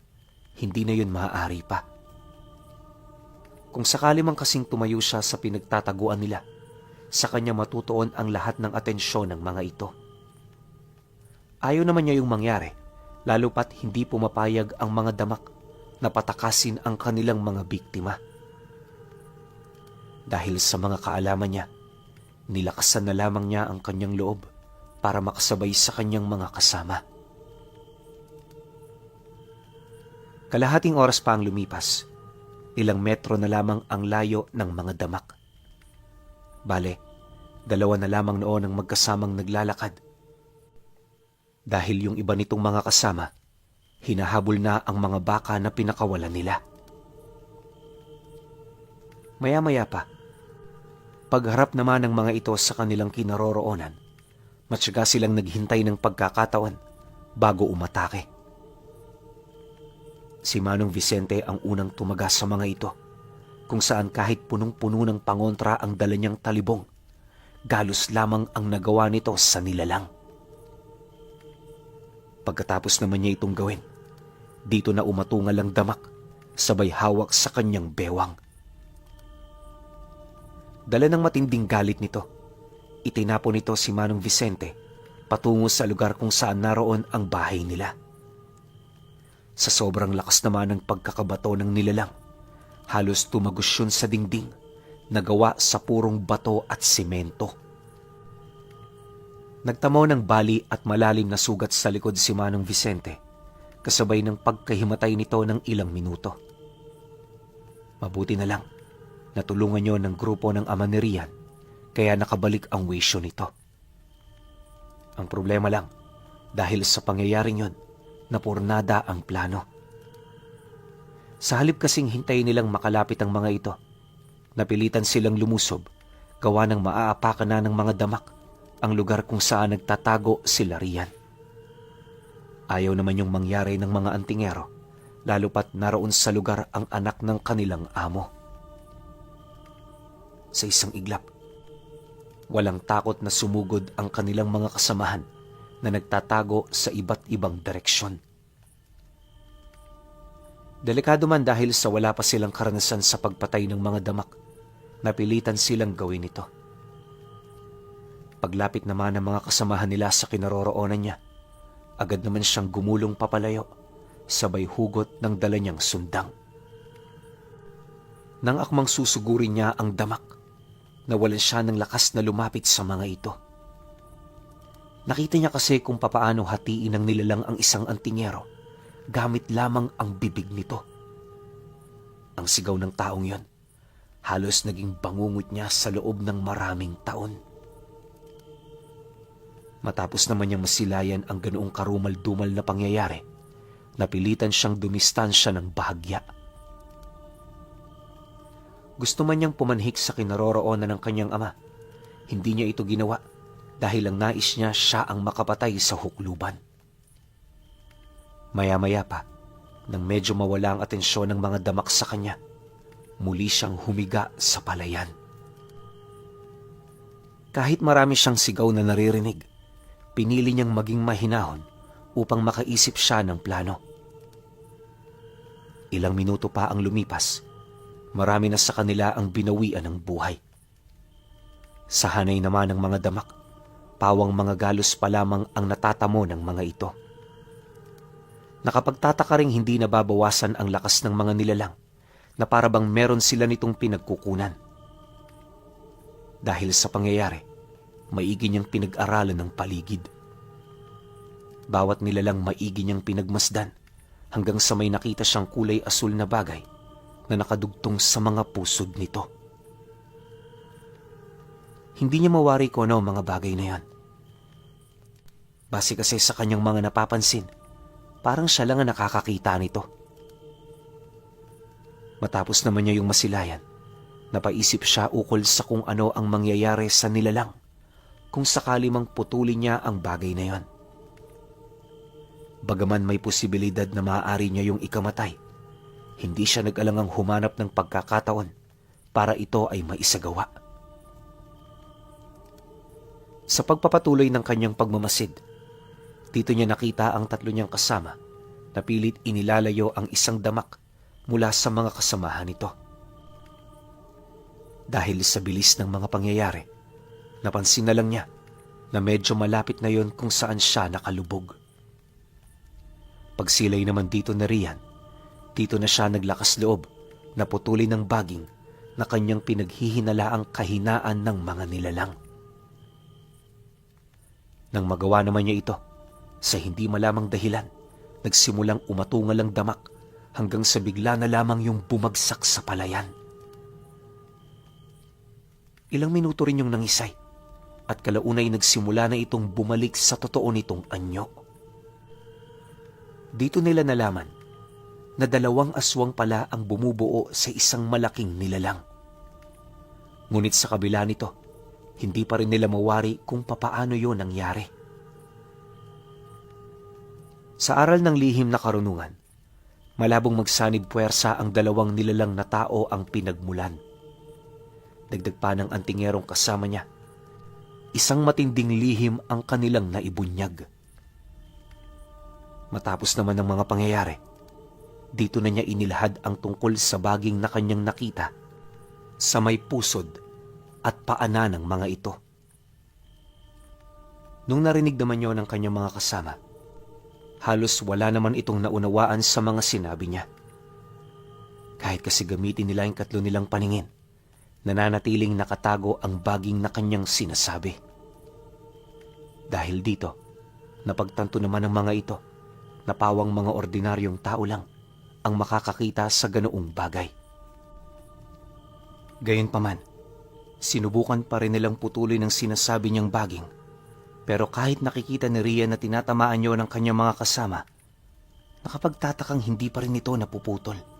hindi na yun maaari pa. Kung sakali man kasing tumayo siya sa pinagtataguan nila, sa kanya matutuon ang lahat ng atensyon ng mga ito. Ayaw naman niya yung mangyari, lalo pat hindi pumapayag ang mga damak na patakasin ang kanilang mga biktima. Dahil sa mga kaalaman niya, nilakasan na lamang niya ang kanyang loob para makasabay sa kanyang mga kasama. Kalahating oras pa ang lumipas, ilang metro na lamang ang layo ng mga damak. Bale, 2 na lamang noon ang magkasamang naglalakad. Dahil yung iba nitong mga kasama, hinahabol na ang mga baka na pinakawalan nila. Maya-maya pa, pagharap naman ng mga ito sa kanilang kinaroroonan, matyaga silang naghintay ng pagkakataon bago umatake. Si Manong Vicente ang unang tumagas sa mga ito, kung saan kahit punong-puno ng pangontra ang dala niyang talibong, galos lamang ang nagawa nito sa nilalang. Pagkatapos naman niya itong gawin, dito na umatungal ang damak, sabay hawak sa kanyang bewang. Dala ng matinding galit nito, itinapon nito si Manong Vicente patungo sa lugar kung saan naroon ang bahay nila. Sa sobrang lakas naman ng pagkakabato ng nilalang, halos tumagos yun sa dingding na gawa sa purong bato at simento. Nagtamo ng bali at malalim na sugat sa likod si Manong Vicente, kasabay ng pagkahimatay nito ng ilang minuto. Mabuti na lang, natulungan niyo ng grupo ng ama ni Rian, kaya nakabalik ang wisyo nito. Ang problema lang, dahil sa pangyayaring yun, napurnada ang plano. Sa halip kasing hintayin nilang makalapit ang mga ito, napilitan silang lumusob, gawa ng maaapakan na ng mga damak ang lugar kung saan nagtatago sila Rian. Ayaw naman yung mangyari ng mga antingero, lalo pat naroon sa lugar ang anak ng kanilang amo. Sa isang iglap, walang takot na sumugod ang kanilang mga kasamahan na nagtatago sa iba't ibang direksyon. Delikado man dahil sa wala pa silang karanasan sa pagpatay ng mga damak, napilitan silang gawin ito. Paglapit naman ng mga kasamahan nila sa kinaroroonan niya, agad naman siyang gumulong papalayo, sabay hugot ng dala niyang sundang. Nang akmang susugurin niya ang damak, nawalan siya ng lakas na lumapit sa mga ito. Nakita niya kasi kung papaano hatiin ng nilalang ang isang antingero, gamit lamang ang bibig nito. Ang sigaw ng taong yon, halos naging bangungot niya sa loob ng maraming taon. Matapos naman niyang masilayan ang ganoong karumal-dumal na pangyayari, napilitan siyang dumistansya ng bahagya. Gusto man niyang pumanhik sa kinaroroonan ng kanyang ama, hindi niya ito ginawa dahil ang nais niya siya ang makapatay sa hukluban. Maya-maya pa, nang medyo mawala ang atensyon ng mga damak sa kanya, muli siyang humiga sa palayan. Kahit marami siyang sigaw na naririnig, pinili niyang maging mahinahon upang makaisip siya ng plano. Ilang minuto pa ang lumipas, marami na sa kanila ang binawian ng buhay. Sa hanay naman ng mga damak, pawang mga galos pa lamang ang natatamo ng mga ito. Nakapagtataka ring hindi nababawasan ang lakas ng mga nilalang na para bang meron sila nitong pinagkukunan. Dahil sa pangyayari, maigi niyang pinag-aralan ng paligid. Bawat nilalang maigi niyang pinagmasdan hanggang sa may nakita siyang kulay asul na bagay na nakadugtong sa mga pusod nito. Hindi niya mawari kung ano ang mga bagay na yan. Base kasi sa kanyang mga napapansin, parang siya lang ang nakakakita nito. Matapos naman niya yung masilayan, Napaisip siya ukol sa kung ano ang mangyayari sa nilalang kung sakali mang putulin niya ang bagay na yon. Bagaman may posibilidad na maaari niya yung ikamatay, hindi siya nag-alangang humanap ng pagkakataon para ito ay maisagawa. Sa pagpapatuloy ng kanyang pagmamasid, dito niya nakita ang tatlo niyang kasama na pilit inilalayo ang isang damak mula sa mga kasamahan nito. Dahil sa bilis ng mga pangyayari, napansin na lang niya na medyo malapit na yon kung saan siya nakalubog. Pagsilay naman dito na Rian, dito na siya naglakas loob na putulin ng baging na kanyang pinaghihinalaang kahinaan ng mga nilalang. Nang magawa naman niya ito, sa hindi malamang dahilan, nagsimulang umatungal ang damak hanggang sa bigla na lamang yung bumagsak sa palayan. Ilang minuto rin yung nangisay at kalaunay nagsimula na itong bumalik sa totoo nitong anyo. Dito nila nalaman na 2 aswang pala ang bumubuo sa isang malaking nilalang. Ngunit sa kabila nito, hindi pa rin nila mawari kung papaano yon nangyari. Sa aral ng lihim na karunungan, malabong magsanib puwersa ang 2 nilalang na tao ang pinagmulan. Dagdag pa ng antingerong kasama niya, isang matinding lihim ang kanilang naibunyag. Matapos naman ng mga pangyayari, dito na niya inilahad ang tungkol sa baging na kanyang nakita sa may pusod at paana ng mga ito. Nung narinig naman niyo ng kanyang mga kasama, halos wala naman itong naunawaan sa mga sinabi niya. Kahit kasi gamitin nila yung 3 nilang paningin, nananatiling nakatago ang baging na kanyang sinasabi. Dahil dito, napagtanto naman ng mga ito na pawang mga ordinaryong tao lang ang makakakita sa ganoong bagay. Gayunpaman, sinubukan pa rin nilang putulin ang sinasabi niyang baging, pero kahit nakikita ni Rian na tinatamaan niyo ng kanyang mga kasama, nakapagtatakang hindi pa rin ito napuputol.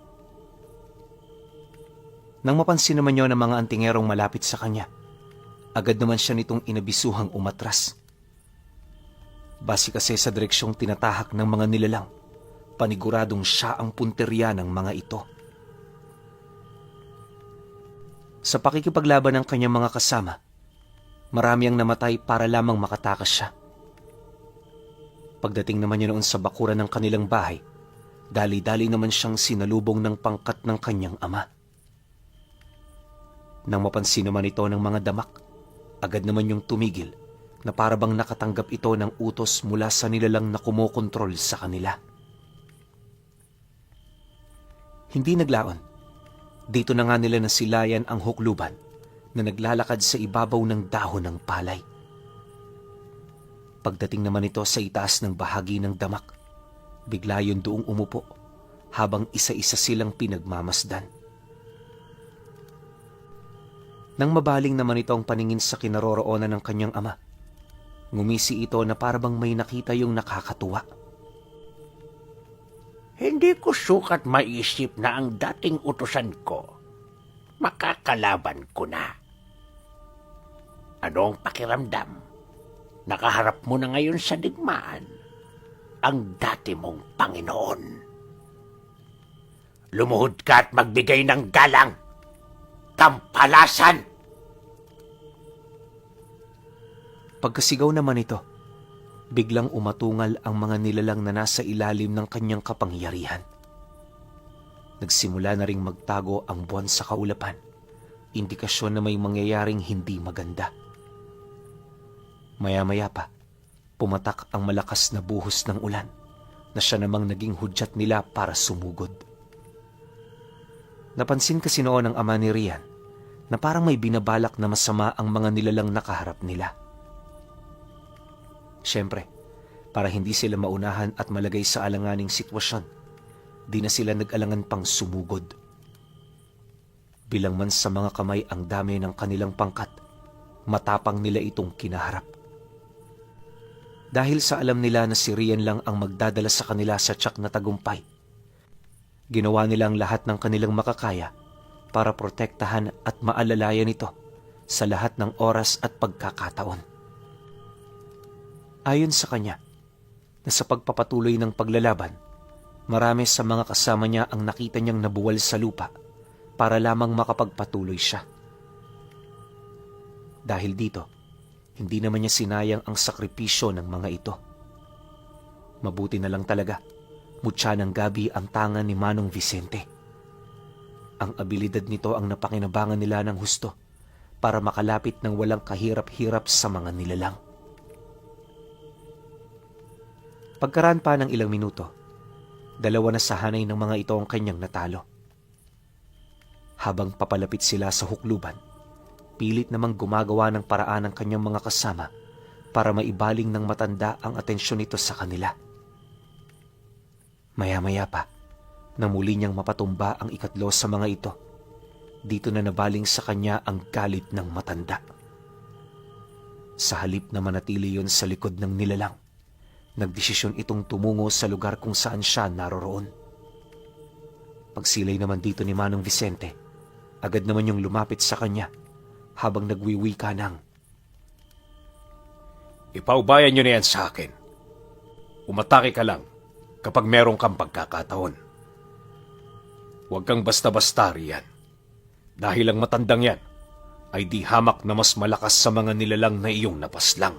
Nang mapansin naman niyo ng mga antingerong malapit sa kanya, agad naman siya nitong inabisuhang umatras. Base kasi sa direksyong tinatahak ng mga nilalang, paniguradong siya ang punteriya ng mga ito. Sa pakikipaglaban ng kanyang mga kasama, marami ang namatay para lamang makatakas siya. Pagdating naman niya noon sa bakuran ng kanilang bahay, dali-dali naman siyang sinalubong ng pangkat ng kanyang ama. Nang mapansin naman ito ng mga damak, agad naman yung tumigil na parabang nakatanggap ito ng utos mula sa nilalang na kumokontrol sa kanila. Hindi naglaon. Dito na nga nila nasilayan ang hukluban na naglalakad sa ibabaw ng dahon ng palay. Pagdating naman ito sa itaas ng bahagi ng damak, bigla yun doong umupo habang isa-isa silang pinagmamasdan. Nang mabaling naman ito ang paningin sa kinaroroonan ng kanyang ama, ngumisi ito na parabang may nakita yung nakakatuwa. Hindi ko sukat maisip na ang dating utusan ko, makakalaban ko na. Ano ang pakiramdam? Nakaharap mo na ngayon sa digmaan ang dati mong Panginoon. Lumuhod ka at magbigay ng galang. Kampalasan! Pagkasigaw naman ito, biglang umatungal ang mga nilalang na nasa ilalim ng kanyang kapangyarihan. Nagsimula na ring magtago ang buwan sa kaulapan, indikasyon na may mangyayaring hindi maganda. Maya-maya pa, pumatak ang malakas na buhos ng ulan na siya namang naging hudyat nila para sumugod. Napansin kasi noon ng ama ni Rian na parang may binabalak na masama ang mga nilalang nakaharap nila. Siyempre, para hindi sila maunahan at malagay sa alanganing sitwasyon, di na sila nag-alangan pang sumugod. Bilang man sa mga kamay ang dami ng kanilang pangkat, matapang nila itong kinaharap. Dahil sa alam nila na si Rian lang ang magdadala sa kanila sa tiyak na tagumpay, ginawa nila ang lahat ng kanilang makakaya para protektahan at maalalayan ito sa lahat ng oras at pagkakataon. Ayon sa kanya, na sa pagpapatuloy ng paglalaban, marami sa mga kasama niya ang nakita niyang nabuwal sa lupa para lamang makapagpatuloy siya. Dahil dito, hindi naman niya sinayang ang sakripisyo ng mga ito. Mabuti na lang talaga, mutya ng gabi ang tangan ni Manong Vicente. Ang abilidad nito ang napakinabangan nila ng husto para makalapit ng walang kahirap-hirap sa mga nilalang. Pagkaraan pa ng ilang minuto, dalawa na sa hanay ng mga ito ang kanyang natalo. Habang papalapit sila sa hukluban, pilit namang gumagawa ng paraan ng kanyang mga kasama para maibaling ng matanda ang atensyon nito sa kanila. Maya-maya pa, nang muli niyang mapatumba ang ikatlo sa mga ito, dito na nabaling sa kanya ang galit ng matanda. Sa halip na manatili yon sa likod ng nilalang, nagdesisyon itong tumungo sa lugar kung saan siya naroroon. Pagsilay naman dito ni Manong Vicente, agad naman yung lumapit sa kanya habang nagwiwika ng, Ipaubayan nyo na yan sa akin. Umatake ka lang kapag meron kang pagkakataon. Huwag kang basta-basta riyan. Dahil ang matandang yan ay di hamak na mas malakas sa mga nilalang na iyong napaslang.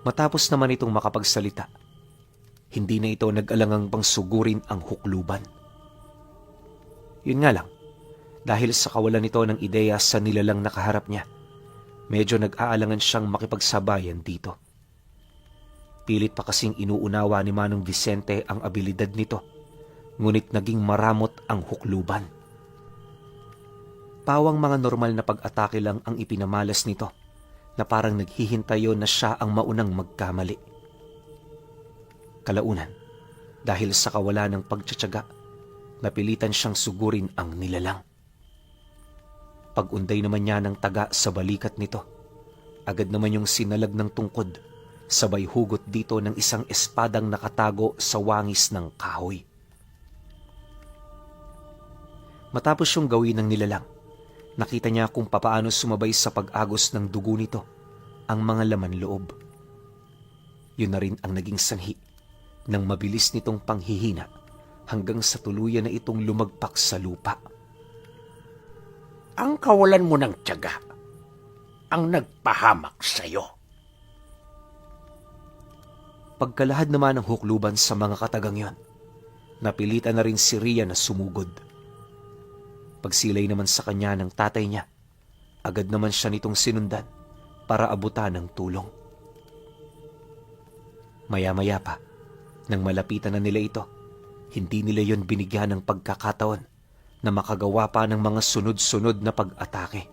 Matapos naman itong makapagsalita, hindi na ito nag-alangang pang sugurin ang hukluban. Yun nga lang, dahil sa kawalan nito ng ideya sa nilalang nakaharap niya, medyo nag-aalangan siyang makipagsabayan dito. Pilit pa kasing inuunawa ni Manong Vicente ang abilidad nito, ngunit naging maramot ang hukluban. Pawang mga normal na pag-atake lang ang ipinamalas nito, na parang naghihintayo na siya ang maunang magkamali. Kalaunan, dahil sa kawalan ng pagtsatsaga, napilitan siyang sugurin ang nilalang. Pag-unday naman niya ng taga sa balikat nito, agad naman yung sinalag ng tungkod, sabay hugot dito ng isang espadang nakatago sa wangis ng kahoy. Matapos yung gawin ng nilalang, nakita niya kung papaano sumabay sa pag-agos ng dugo nito ang mga laman loob. Yun na rin ang naging sanhi ng mabilis nitong panghihina hanggang sa tuluyan na itong lumagpak sa lupa. Ang kawalan mo ng tiyaga ang nagpahamak sa'yo. Pagkalahad naman ng hukluban sa mga katagang yon, napilitan na rin si Ria na sumugod. Pagsilay naman sa kanya ng tatay niya, agad naman siya nitong sinundan para abutan ng tulong. Maya-maya pa, nang malapitan na nila ito, hindi nila yon binigyan ng pagkakataon na makagawa pa ng mga sunod-sunod na pag-atake.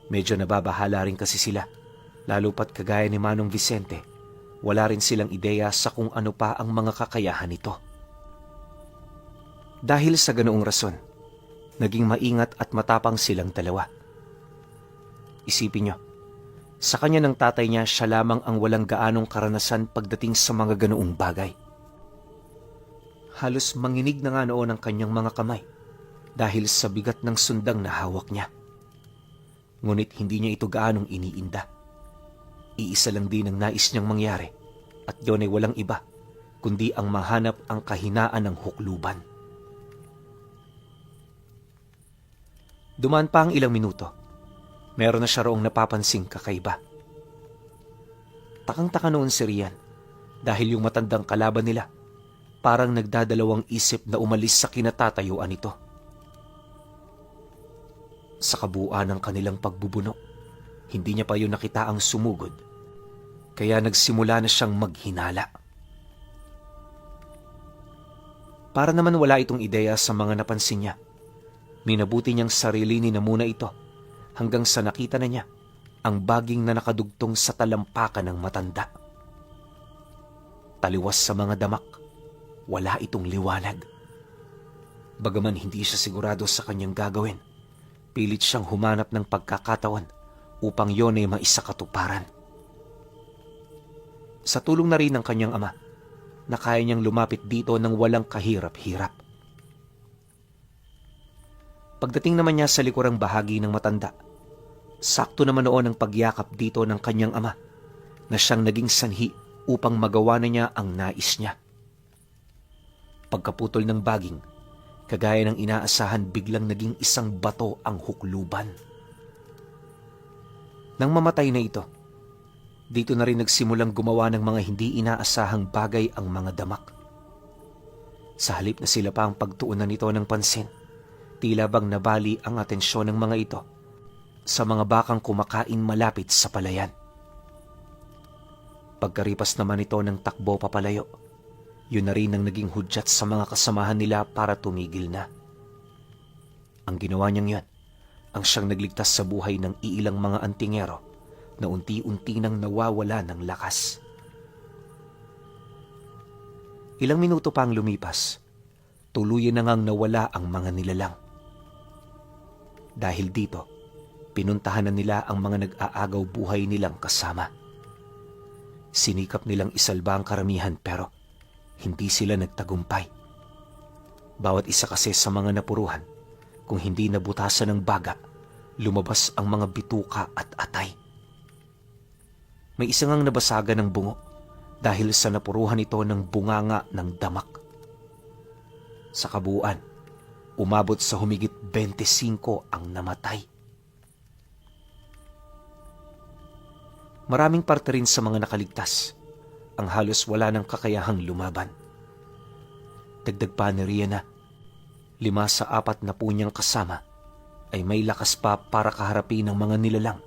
Medyo nababahala rin kasi sila, lalo pat kagaya ni Manong Vicente, wala rin silang ideya sa kung ano pa ang mga kakayahan nito. Dahil sa ganoong rason, naging maingat at matapang silang dalawa. Isipin nyo, sa kanya ng tatay niya, siya lamang ang walang gaanong karanasan pagdating sa mga ganoong bagay. Halos manginig na nga noon ang kanyang mga kamay dahil sa bigat ng sundang na hawak niya. Ngunit hindi niya ito gaanong iniinda. Iisa lang din ang nais niyang mangyari at yun ay walang iba kundi ang mahanap ang kahinaan ng hukluban. Dumaan pa ang ilang minuto. Meron na siya roong napapansing kakaiba. Takang-taka noon si Rian dahil yung matandang kalaban nila parang nagdadalawang isip na umalis sa kinatatayuan nito. Sa kabuuan ng kanilang pagbubuno, hindi niya pa yun nakita ang sumugod, kaya nagsimula na siyang maghinala. Para naman wala itong ideya sa mga napansin niya, minabuti niyang sarilinin na muna ito hanggang sa nakita na niya ang baging na nakadugtong sa talampakan ng matanda. Taliwas sa mga damak, wala itong liwanag. Bagaman hindi siya sigurado sa kanyang gagawin, pilit siyang humanap ng pagkakataon upang yon ay maisakatuparan. Sa tulong na rin ng kanyang ama, na kaya niyang lumapit dito ng walang kahirap-hirap. Pagdating naman niya sa likurang bahagi ng matanda, sakto naman noon ang pagyakap dito ng kanyang ama na siyang naging sanhi upang magawa na niya ang nais niya. Pagkaputol ng baging, kagaya ng inaasahan, biglang naging isang bato ang hukluban. Nang mamatay na ito, dito na rin nagsimulang gumawa ng mga hindi inaasahang bagay ang mga damak. Sa halip na sila pa ang pagtuunan nito ng pansin, tila bang nabali ang atensyon ng mga ito sa mga bakang kumakain malapit sa palayan. Pagkaripas naman ito ng takbo papalayo, yun na rin ang naging hudyat sa mga kasamahan nila para tumigil na. Ang ginawa niyang yun, ang siyang nagligtas sa buhay ng iilang mga antingero na unti-unti nang nawawala ng lakas. Ilang minuto pa ang lumipas, tuluyan na ngang nawala ang mga nilalang. Dahil dito, pinuntahan na nila ang mga nag-aagaw buhay nilang kasama. Sinikap nilang isalba ang karamihan pero hindi sila nagtagumpay. Bawat isa kasi sa mga napuruhan, kung hindi nabutasan ng baga, lumabas ang mga bituka at atay. May isa ngang nabasagan ng bungo dahil sa napuruhan ito ng bunganga ng damak. Sa kabuuan, umabot sa humigit 25 ang namatay. Maraming parte rin sa mga nakaligtas ang halos wala ng kakayahang lumaban. Dagdag pa ni Rian na 5 sa 4 na po niyang kasama ay may lakas pa para kaharapin ng mga nilalang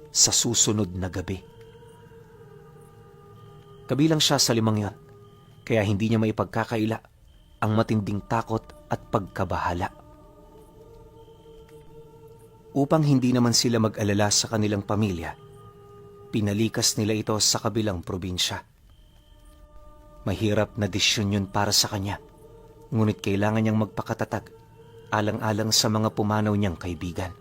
sa susunod na gabi. Kabilang siya sa 5 yon, kaya hindi niya maipagkakaila ang matinding takot at pagkabahala. Upang hindi naman sila mag-alala sa kanilang pamilya, pinalikas nila ito sa kabilang probinsya. Mahirap na desisyon yun para sa kanya, ngunit kailangan niyang magpakatatag alang-alang sa mga pumanaw niyang kaibigan.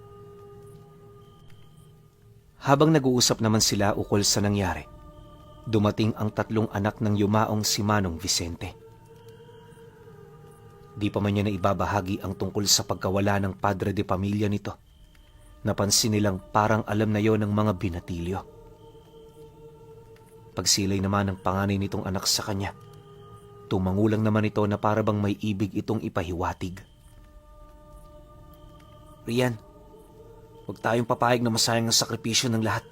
Habang nag-uusap naman sila ukol sa nangyari, dumating ang 3 anak ng yumaong si Manong Vicente. Di pa man niya na ibabahagi ang tungkol sa pagkawala ng padre de pamilya nito. Napansin nilang parang alam na yon ng mga binatilyo. Pagsilay naman ng panganay nitong anak sa kanya, tumangulang naman ito na para bang may ibig itong ipahiwatig. Rian, huwag tayong papayag na masayang ang sakripisyo ng lahat.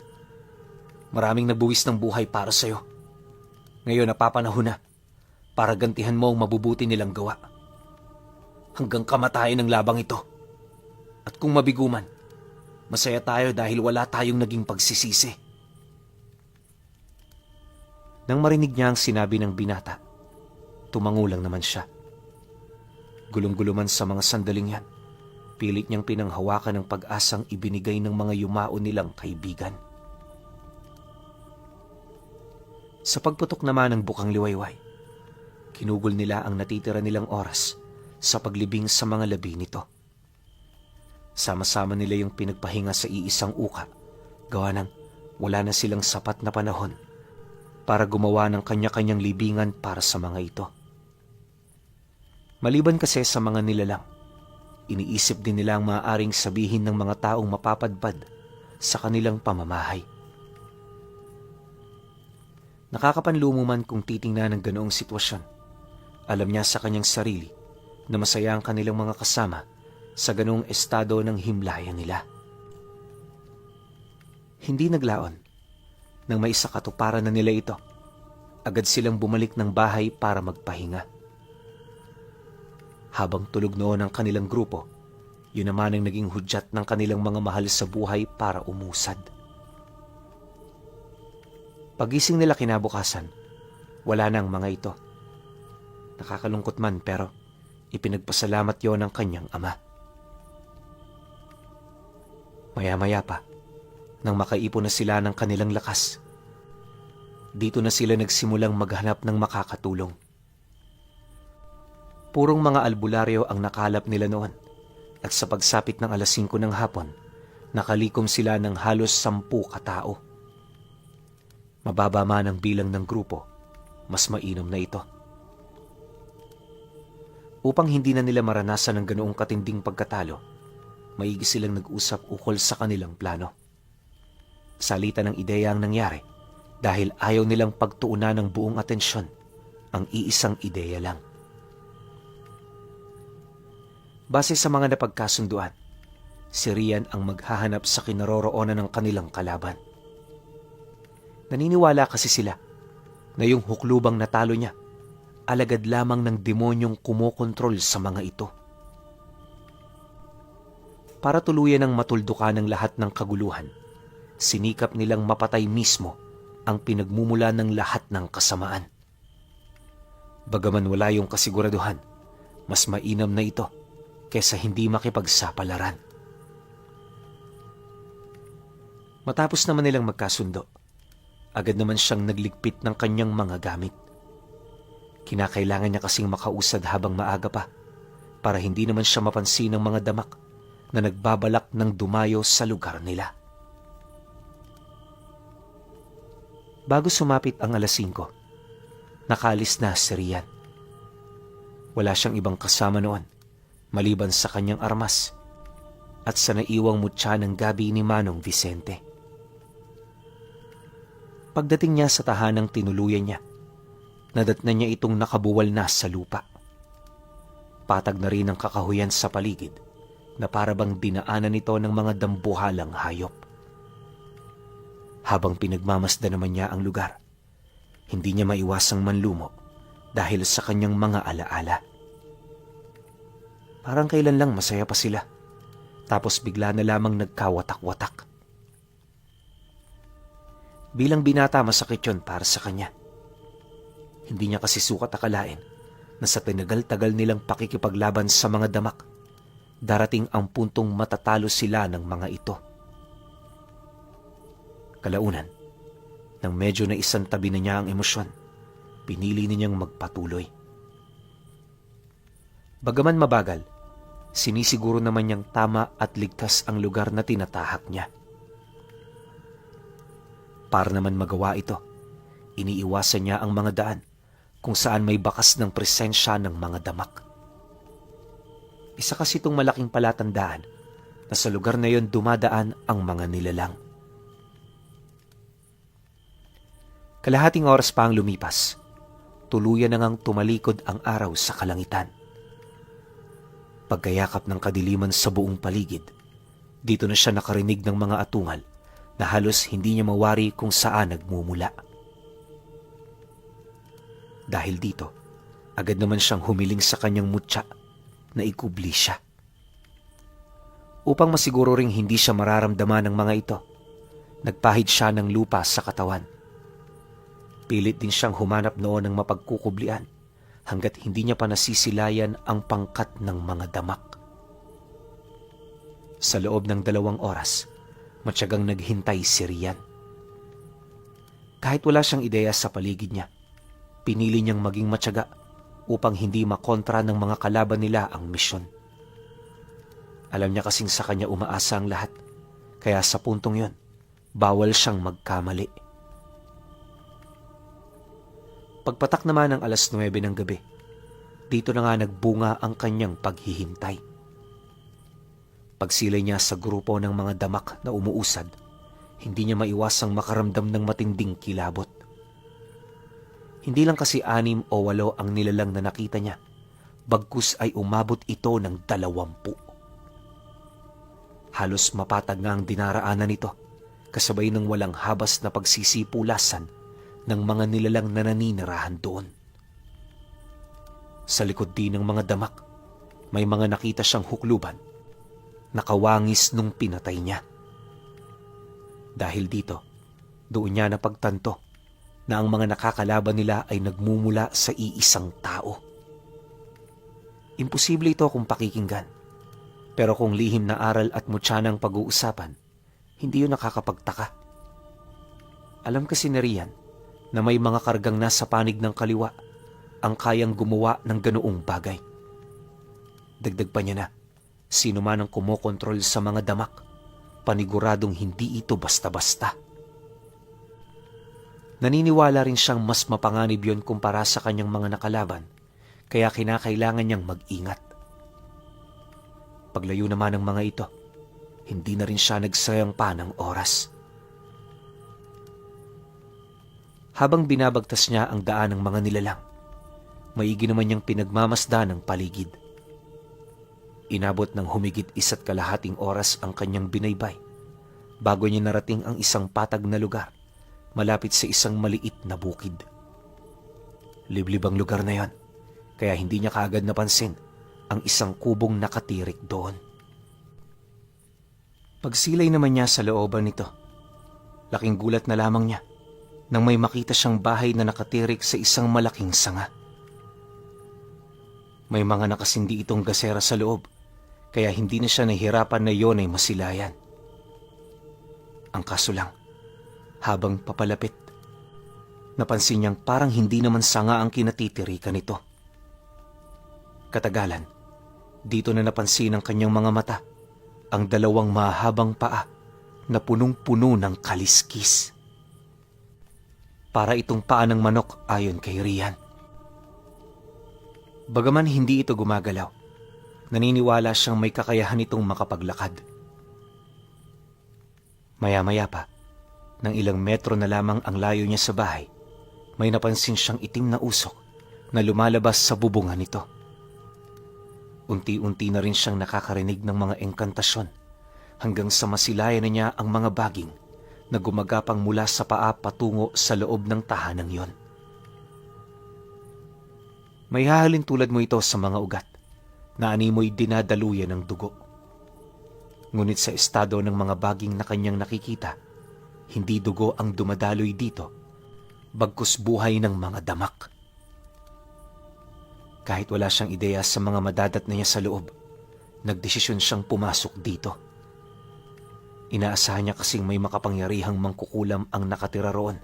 Maraming nabuwis ng buhay para sa'yo. Ngayon napapanahon na para gantihan mo ang mabubuti nilang gawa. Hanggang kamatayan ng labang ito. At kung mabiguman, masaya tayo dahil wala tayong naging pagsisisi. Nang marinig niya ang sinabi ng binata, tumangulang naman siya. Gulong-guluman sa mga sandaling yan, pilit niyang pinanghawakan ng pag-asang ibinigay ng mga yumao nilang kaibigan. Sa pagputok naman ng bukang liwayway, kinugol nila ang natitira nilang oras sa paglibing sa mga labi nito. Sama-sama nila yung pinagpahinga sa iisang uka, gawa ng wala na silang sapat na panahon para gumawa ng kanya-kanyang libingan para sa mga ito. Maliban kasi sa mga nilalang, iniisip din nila ang maaaring sabihin ng mga taong mapapadpad sa kanilang pamamahay. Nakakapanlumo man kung titingnan ng ganoong sitwasyon. Alam niya sa kanyang sarili na masaya ang kanilang mga kasama sa ganoong estado ng himlayan nila. Hindi naglaon. Nang may isa katuparan na nila ito, agad silang bumalik ng bahay para magpahinga. Habang tulog noon ang kanilang grupo, yun naman ang naging hudyat ng kanilang mga mahal sa buhay para umusad. Pagising nila kinabukasan, wala na ang mga ito. Nakakalungkot man pero ipinagpasalamat yon ng kanyang ama. Maya-maya pa, nang makaipon na sila ng kanilang lakas, dito na sila nagsimulang maghanap ng makakatulong. Purong mga albularyo ang nakalap nila noon at sa pagsapit ng 5:00 ng hapon, nakalikom sila ng halos 10 katao. Mababa man ang bilang ng grupo, mas mainom na ito. Upang hindi na nila maranasan ng ganoong katinding pagkatalo, maigi silang nag-usap ukol sa kanilang plano. Salita ng ideya ang nangyari dahil ayaw nilang pagtuunan ng buong atensyon ang iisang ideya lang. Base sa mga napagkasunduan, si Rian ang maghahanap sa kinaroroonan ng kanilang kalaban. Naniniwala kasi sila na yung huklubang natalo niya, alagad lamang ng demonyong kumokontrol sa mga ito. Para tuluyan ng matuldukan ng lahat ng kaguluhan, sinikap nilang mapatay mismo ang pinagmumula ng lahat ng kasamaan. Bagaman wala yung kasiguraduhan, mas mainam na ito kaysa hindi makipagsapalaran. Matapos naman nilang magkasundo, agad naman siyang nagligpit ng kanyang mga gamit. Kinakailangan niya kasing makausad habang maaga pa para hindi naman siya mapansin ng mga damak na nagbabalak ng dumayo sa lugar nila. Bago sumapit ang 5:00, nakaalis na si Rian. Wala siyang ibang kasama noon maliban sa kanyang armas at sa naiwang mutya ng gabi ni Manong Vicente. Pagdating niya sa tahanang tinuluyan niya, nadatnan niya itong nakabuwal na sa lupa. Patag na rin ang kakahuyan sa paligid na parabang dinaanan nito ng mga dambuhalang hayop. Habang pinagmamasdan naman niya ang lugar, hindi niya maiwasang manlumo dahil sa kanyang mga alaala. Parang kailan lang masaya pa sila, tapos bigla na lamang nagkawatak-watak. Bilang binata, masakit yun para sa kanya. Hindi niya kasi sukat akalain na sa tinagal-tagal nilang pakikipaglaban sa mga damak, darating ang puntong matatalo sila ng mga ito. Kalaunan, nang medyo na isang tabi na niya ang emosyon, pinili niyang magpatuloy. Bagaman mabagal, sinisiguro naman niyang tama at ligtas ang lugar na tinatahak niya. Para naman magawa ito, iniiwasan niya ang mga daan kung saan may bakas ng presensya ng mga damak. Isa kasi itong malaking palatandaan na sa lugar na yon dumadaan ang mga nilalang. Kalahating oras pa ang lumipas, tuluyan na ngang tumalikod ang araw sa kalangitan. Pagkayakap ng kadiliman sa buong paligid, dito na siya nakarinig ng mga atungal na halos hindi niya mawari kung saan nagmumula. Dahil dito, agad naman siyang humiling sa kanyang mutya na ikubli siya. Upang masiguro ring hindi siya mararamdaman ng mga ito, nagpahid siya ng lupa sa katawan. Pilit din siyang humanap noon ng mapagkukublian hanggat hindi niya pa nasisilayan ang pangkat ng mga damak. Sa loob ng 2 oras, matyagang naghintay si Rian. Kahit wala siyang ideya sa paligid niya, pinili niyang maging matyaga upang hindi makontra ng mga kalaban nila ang misyon. Alam niya kasing sa kanya umaasa ang lahat, kaya sa puntong yon, bawal siyang magkamali. Pagpatak naman ng 9:00 ng gabi, dito na nga nagbunga ang kanyang paghihintay. Pagsilay niya sa grupo ng mga damak na umuusad, hindi niya maiwasang makaramdam ng matinding kilabot. Hindi lang kasi 6 o 8 ang nilalang na nakita niya, bagkus ay umabot ito ng 20. Halos mapatag nga ang dinaraanan nito, kasabay ng walang habas na pagsisipulasan ng mga nilalang na naninirahan doon. Sa likod din ng mga damak, may mga nakita siyang hukluban, nakawangis nung pinatay niya. Dahil dito, doon niya napagtanto na ang mga nakakalaban nila ay nagmumula sa iisang tao. Imposible ito kung pakikinggan, pero kung lihim na aral at mutya ng pag-uusapan, hindi yun nakakapagtaka. Alam kasi ni Rian na may mga kargang nasa panig ng kaliwa ang kayang gumawa ng ganoong bagay. Dagdag pa niya na, sino man ang kumokontrol sa mga damak, paniguradong hindi ito basta-basta. Naniniwala rin siyang mas mapanganib yun kumpara sa kanyang mga nakalaban, kaya kinakailangan niyang mag-ingat. Paglayo naman ng mga ito, hindi na rin siya nagsayang pa ng oras. Habang binabagtas niya ang daan ng mga nilalang, maigi naman niyang pinagmamasdan ng paligid. Inabot ng humigit 1.5 oras ang kanyang binaybay bago niya narating ang isang patag na lugar malapit sa isang maliit na bukid. Liblib ang lugar na yon, kaya hindi niya kaagad napansin ang isang kubong nakatirik doon. Pagsilay naman niya sa looban nito, laking gulat na lamang niya nang may makita siyang bahay na nakatirik sa isang malaking sanga. May mga nakasindi itong gasera sa loob, kaya hindi na siya nahihirapan na yon ay masilayan. Ang kaso lang, habang papalapit, napansin niyang parang hindi naman sanga ang kinatitirikan nito. Katagalan, dito na napansin ng kanyang mga mata ang 2 mahabang paa na punong-puno ng kaliskis. Para itong paa ng manok ayon kay Rian. Bagaman hindi ito gumagalaw, naniniwala siyang may kakayahan itong makapaglakad. Maya-maya pa, nang ilang metro na lamang ang layo niya sa bahay, may napansin siyang itim na usok na lumalabas sa bubungan nito. Unti-unti na rin siyang nakakarinig ng mga engkantasyon hanggang sa masilayan na niya ang mga baging na gumagapang mula sa paa patungo sa loob ng tahanang yon. May hahalin tulad mo ito sa mga ugat na animoy dinadaluyan ng dugo. Ngunit sa estado ng mga baging na kanyang nakikita, hindi dugo ang dumadaloy dito, bagkus buhay ng mga damak. Kahit wala siyang ideya sa mga madadat na niya sa loob, nagdesisyon siyang pumasok dito. Inaasahan niya kasing may makapangyarihang mangkukulam ang nakatira roon,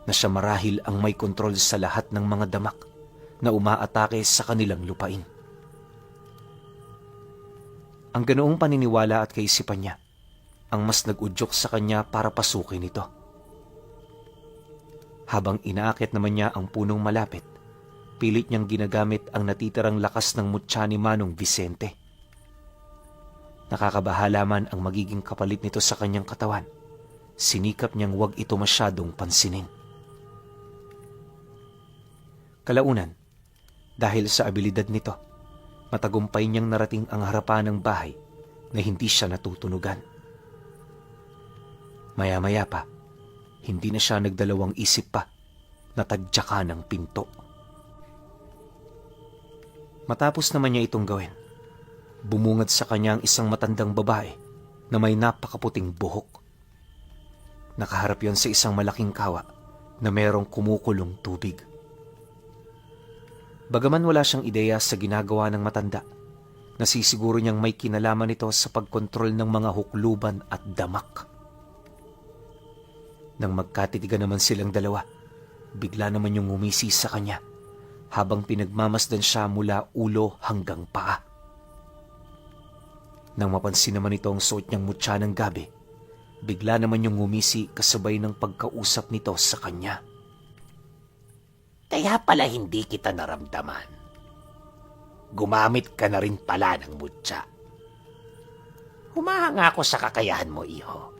na siya marahil ang may kontrol sa lahat ng mga damak na umaatake sa kanilang lupain. Ang ganoong paniniwala at kaisipan niya ang mas nag-udyok sa kanya para pasukin ito. Habang inaakit naman niya ang punong malapit, pilit niyang ginagamit ang natitirang lakas ng mutya ni Manong Vicente. Nakakabahala man ang magiging kapalit nito sa kanyang katawan, sinikap niyang huwag ito masyadong pansinin. Kalaunan, dahil sa abilidad nito, matagumpay niyang narating ang harapan ng bahay na hindi siya natutunugan. Maya-maya pa, hindi na siya nagdalawang isip pa, natadyakan ng pinto. Matapos naman niya itong gawin, bumungad sa kanya ang isang matandang babae na may napakaputing buhok. Nakaharap yon sa isang malaking kawa na mayroong kumukulong tubig. Bagaman wala siyang ideya sa ginagawa ng matanda, nasisiguro niyang may kinalaman ito sa pagkontrol ng mga hukluban at damak. Nang magkatitigan naman silang dalawa, bigla naman yung ngumisi sa kanya habang pinagmamasdan siya mula ulo hanggang paa. Nang mapansin naman ito ang suot niyang mutya ng gabi, bigla naman yung ngumisi kasabay ng pagkausap nito sa kanya. Kaya pala hindi kita naramdaman. Gumamit ka na rin pala ng mutya. Humahanga ako sa kakayahan mo, iho.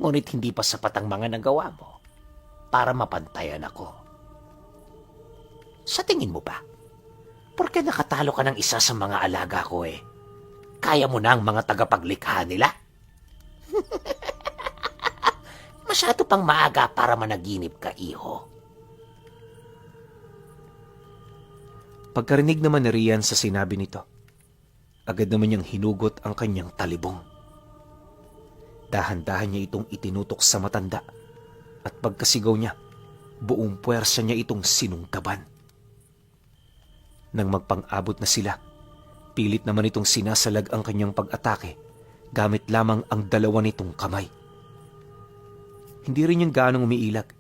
Ngunit hindi pa sapat ang mga nagawa mo para mapantayan ako. Sa tingin mo ba, porke nakatalo ka ng isa sa mga alaga ko kaya mo na ang mga tagapaglikha nila? Masyado pang maaga para managinip ka, iho. Pagkarinig naman ni Rian sa sinabi nito, agad naman niyang hinugot ang kanyang talibong. Dahan-dahan niya itong itinutok sa matanda at pagkasigaw niya, buong puwersa niya itong sinungkaban. Nang magpang-abot na sila, pilit naman itong sinasalag ang kanyang pag-atake gamit lamang ang 2 nitong kamay. Hindi rin yung gaanong umiilag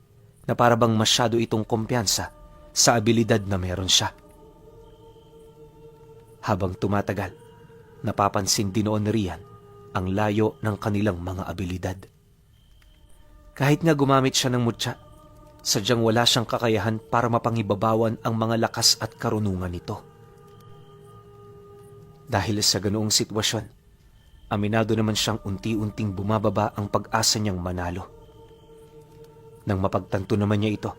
na para bang masyado itong kumpiyansa sa abilidad na meron siya. Habang tumatagal, napapansin din noon ni Rian ang layo ng kanilang mga abilidad. Kahit nga gumamit siya ng mutya, sadyang wala siyang kakayahan para mapangibabawan ang mga lakas at karunungan nito. Dahil sa ganoong sitwasyon, Aminado naman siyang unti-unting bumababa ang pag-asa niyang manalo. Nang mapagtanto naman niya ito,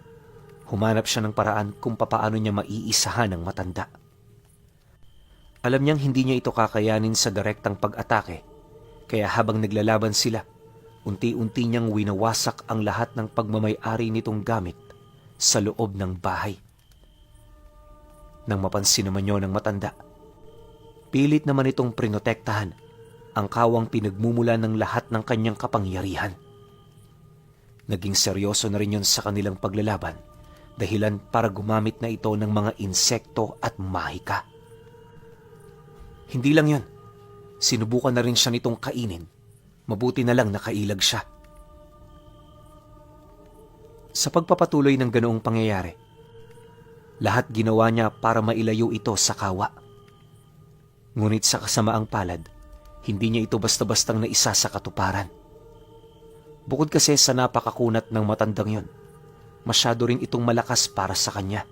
humanap siya ng paraan kung papaano niya maiisahan ang matanda. Alam niyang hindi niya ito kakayanin sa direktang pag-atake, kaya habang naglalaban sila, unti-unti niyang winawasak ang lahat ng pagmamay-ari nitong gamit sa loob ng bahay. Nang mapansin naman niyo ng matanda, pilit naman itong prinotektahan ang kawang pinagmumula ng lahat ng kanyang kapangyarihan. Naging seryoso na rin yun sa kanilang paglalaban, dahilan para gumamit na ito ng mga insekto at mahika. Hindi lang yun, sinubukan na rin siya nitong kainin, mabuti na lang nakailag siya. Sa pagpapatuloy ng ganoong pangyayari, lahat ginawa niya para mailayo ito sa kawa. Ngunit sa kasamaang palad, hindi niya ito basta-bastang naisa sa katuparan. Bukod kasi sa napakakunat ng matandang yon, masyado rin itong malakas para sa kanya.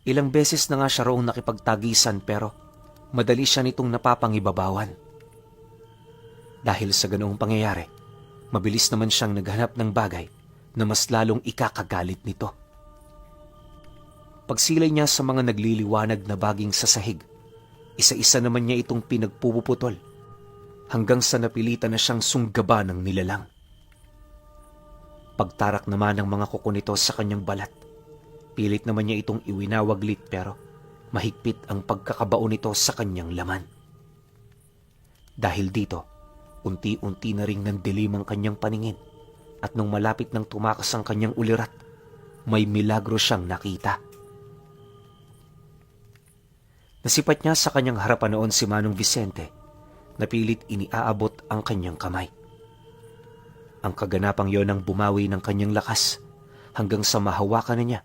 Ilang beses na nga siya roong nakipagtagisan pero madali siya nitong napapangibabawan. Dahil sa ganoong pangyayari, mabilis naman siyang naghanap ng bagay na mas lalong ikakagalit nito. Pagsilay niya sa mga nagliliwanag na baging sa sahig, isa-isa naman niya itong pinagpuputol hanggang sa napilitan na siyang sunggaba ng nilalang. Pagtarak naman ng mga kuko nito sa kanyang balat, pilit naman niya itong iwinawaglit pero mahigpit ang pagkakabaon nito sa kanyang laman. Dahil dito, unti-unti na ring nandilim ang kanyang paningin at nung malapit nang tumakas ang kanyang ulirat, may milagro siyang nakita. Nasipat niya sa kanyang harapan noon si Manong Vicente na pilit iniaabot ang kanyang kamay. Ang kaganapang yon ang bumawi ng kanyang lakas hanggang sa mahawakan na niya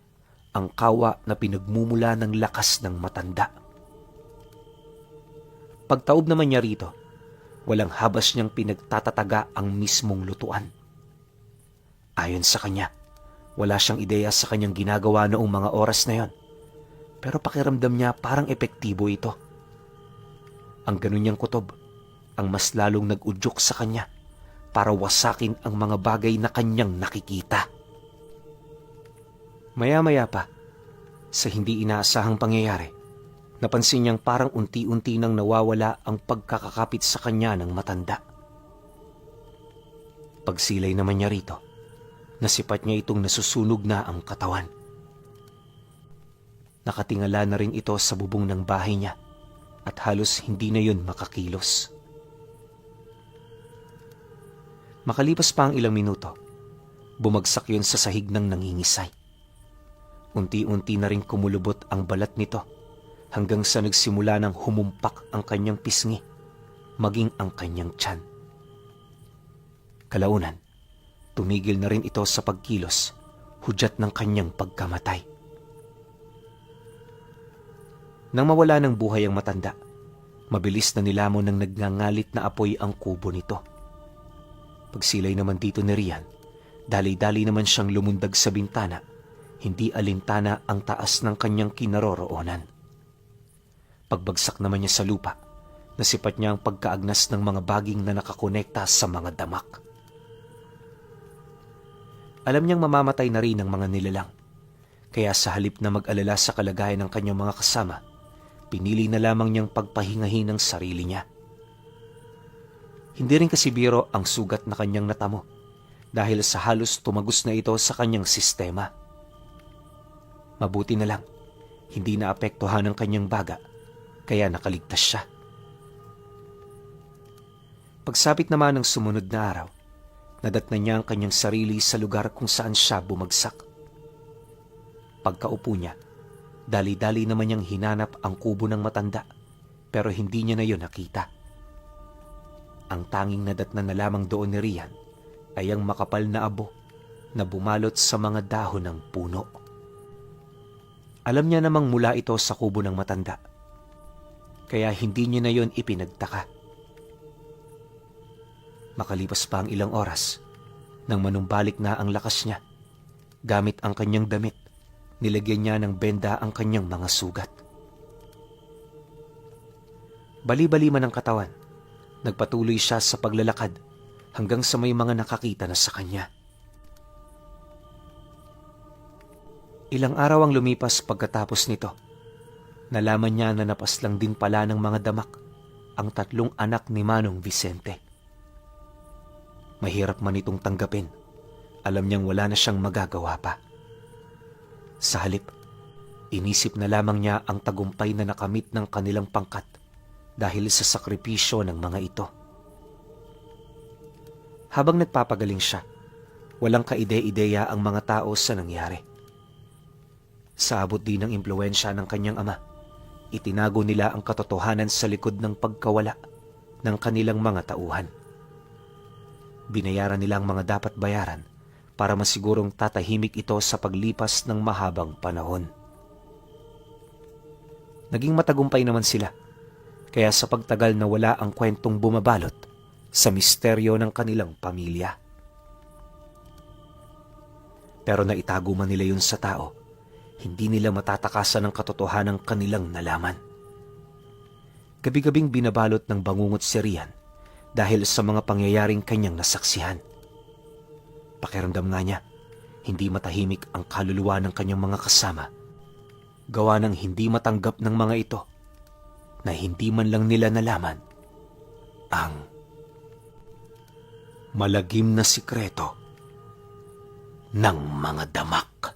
ang kawa na pinagmumula ng lakas ng matanda. Pagtaob naman niya rito, walang habas niyang pinagtatataga ang mismong lutuan. Ayon sa kanya, wala siyang ideya sa kanyang ginagawa noong mga oras na yon. Pero pakiramdam niya parang epektibo ito. Ang ganun niyang kutob, ang mas lalong nag-udyok sa kanya para wasakin ang mga bagay na kanyang nakikita. Maya-maya pa, sa hindi inaasahang pangyayari, napansin niyang parang unti-unti nang nawawala ang pagkakakapit sa kanya ng matanda. Pagsilay naman niya rito, nasipat niya itong nasusunog na ang katawan. Nakatingala na rin ito sa bubong ng bahay niya at halos hindi na yun makakilos. Makalipas pa ang ilang minuto, bumagsak yun sa sahig ng nangingisay. Unti-unti na rin kumulubot ang balat nito hanggang sa nagsimula ng humumpak ang kanyang pisngi, maging ang kanyang tiyan. Kalaunan, tumigil na rin ito sa pagkilos, hudyat ng kanyang pagkamatay. Nang mawala ng buhay ang matanda, mabilis na nilamon ng nagngangalit na apoy ang kubo nito. Pagsilay naman dito ni Rian, dali-dali naman siyang lumundag sa bintana, hindi alintana ang taas ng kanyang kinaroroonan. Pagbagsak naman niya sa lupa, nasipat niya ang pagkaagnas ng mga baging na nakakonekta sa mga damak. Alam niyang mamamatay na rin ang mga nilalang, kaya sa halip na mag-alala sa kalagayan ng kanyang mga kasama, pinili na lamang niyang pagpahingahin ang sarili niya. Hindi rin kasi biro ang sugat na kanyang natamo dahil sa halos tumagos na ito sa kanyang sistema. Mabuti na lang, hindi naapektuhan ang kanyang baga, kaya nakaligtas siya. Pagsapit naman ng sumunod na araw, nadatnan niya ang kanyang sarili sa lugar kung saan siya bumagsak. Pagkaupo niya, dali-dali naman niyang hinanap ang kubo ng matanda, pero hindi niya na yun nakita. Ang tanging nadatnan na lamang doon ni Rian ay ang makapal na abo na bumalot sa mga dahon ng puno. Alam niya namang mula ito sa kubo ng matanda, kaya hindi niya na yun ipinagtaka. Makalipas pa ang ilang oras, nang manumbalik na ang lakas niya, gamit ang kanyang damit, nilagyan niya ng benda ang kanyang mga sugat. Bali-bali man ang katawan, Nagpatuloy siya sa paglalakad hanggang sa may mga nakakita na sa kanya. Ilang araw ang lumipas pagkatapos nito. Nalaman niya na napaslang din pala ng mga damak ang 3 anak ni Manong Vicente. Mahirap man itong tanggapin. Alam niyang wala na siyang magagawa pa. Sa halip, inisip na lamang niya ang tagumpay na nakamit ng kanilang pangkat dahil sa sakripisyo ng mga ito. Habang nagpapagaling siya, walang kaide-ideya ang mga tao sa nangyari. Sa abot din ng impluwensya ng kanyang ama, itinago nila ang katotohanan sa likod ng pagkawala ng kanilang mga tauhan. Binayaran nila ang mga dapat bayaran para masigurong tatahimik ito sa paglipas ng mahabang panahon. Naging matagumpay naman sila, kaya sa pagtagal na wala ang kwentong bumabalot sa misteryo ng kanilang pamilya. Pero naitago man nila yun sa tao, hindi nila matatakasan ang katotohanan ng kanilang nalaman. Gabi-gabing binabalot ng bangungot si Rian dahil sa mga pangyayaring kanyang nasaksihan. Pakiramdam nga niya, hindi matahimik ang kaluluwa ng kanyang mga kasama, gawa ng hindi matanggap ng mga ito na hindi man lang nila nalaman ang malagim na sikreto ng mga damak.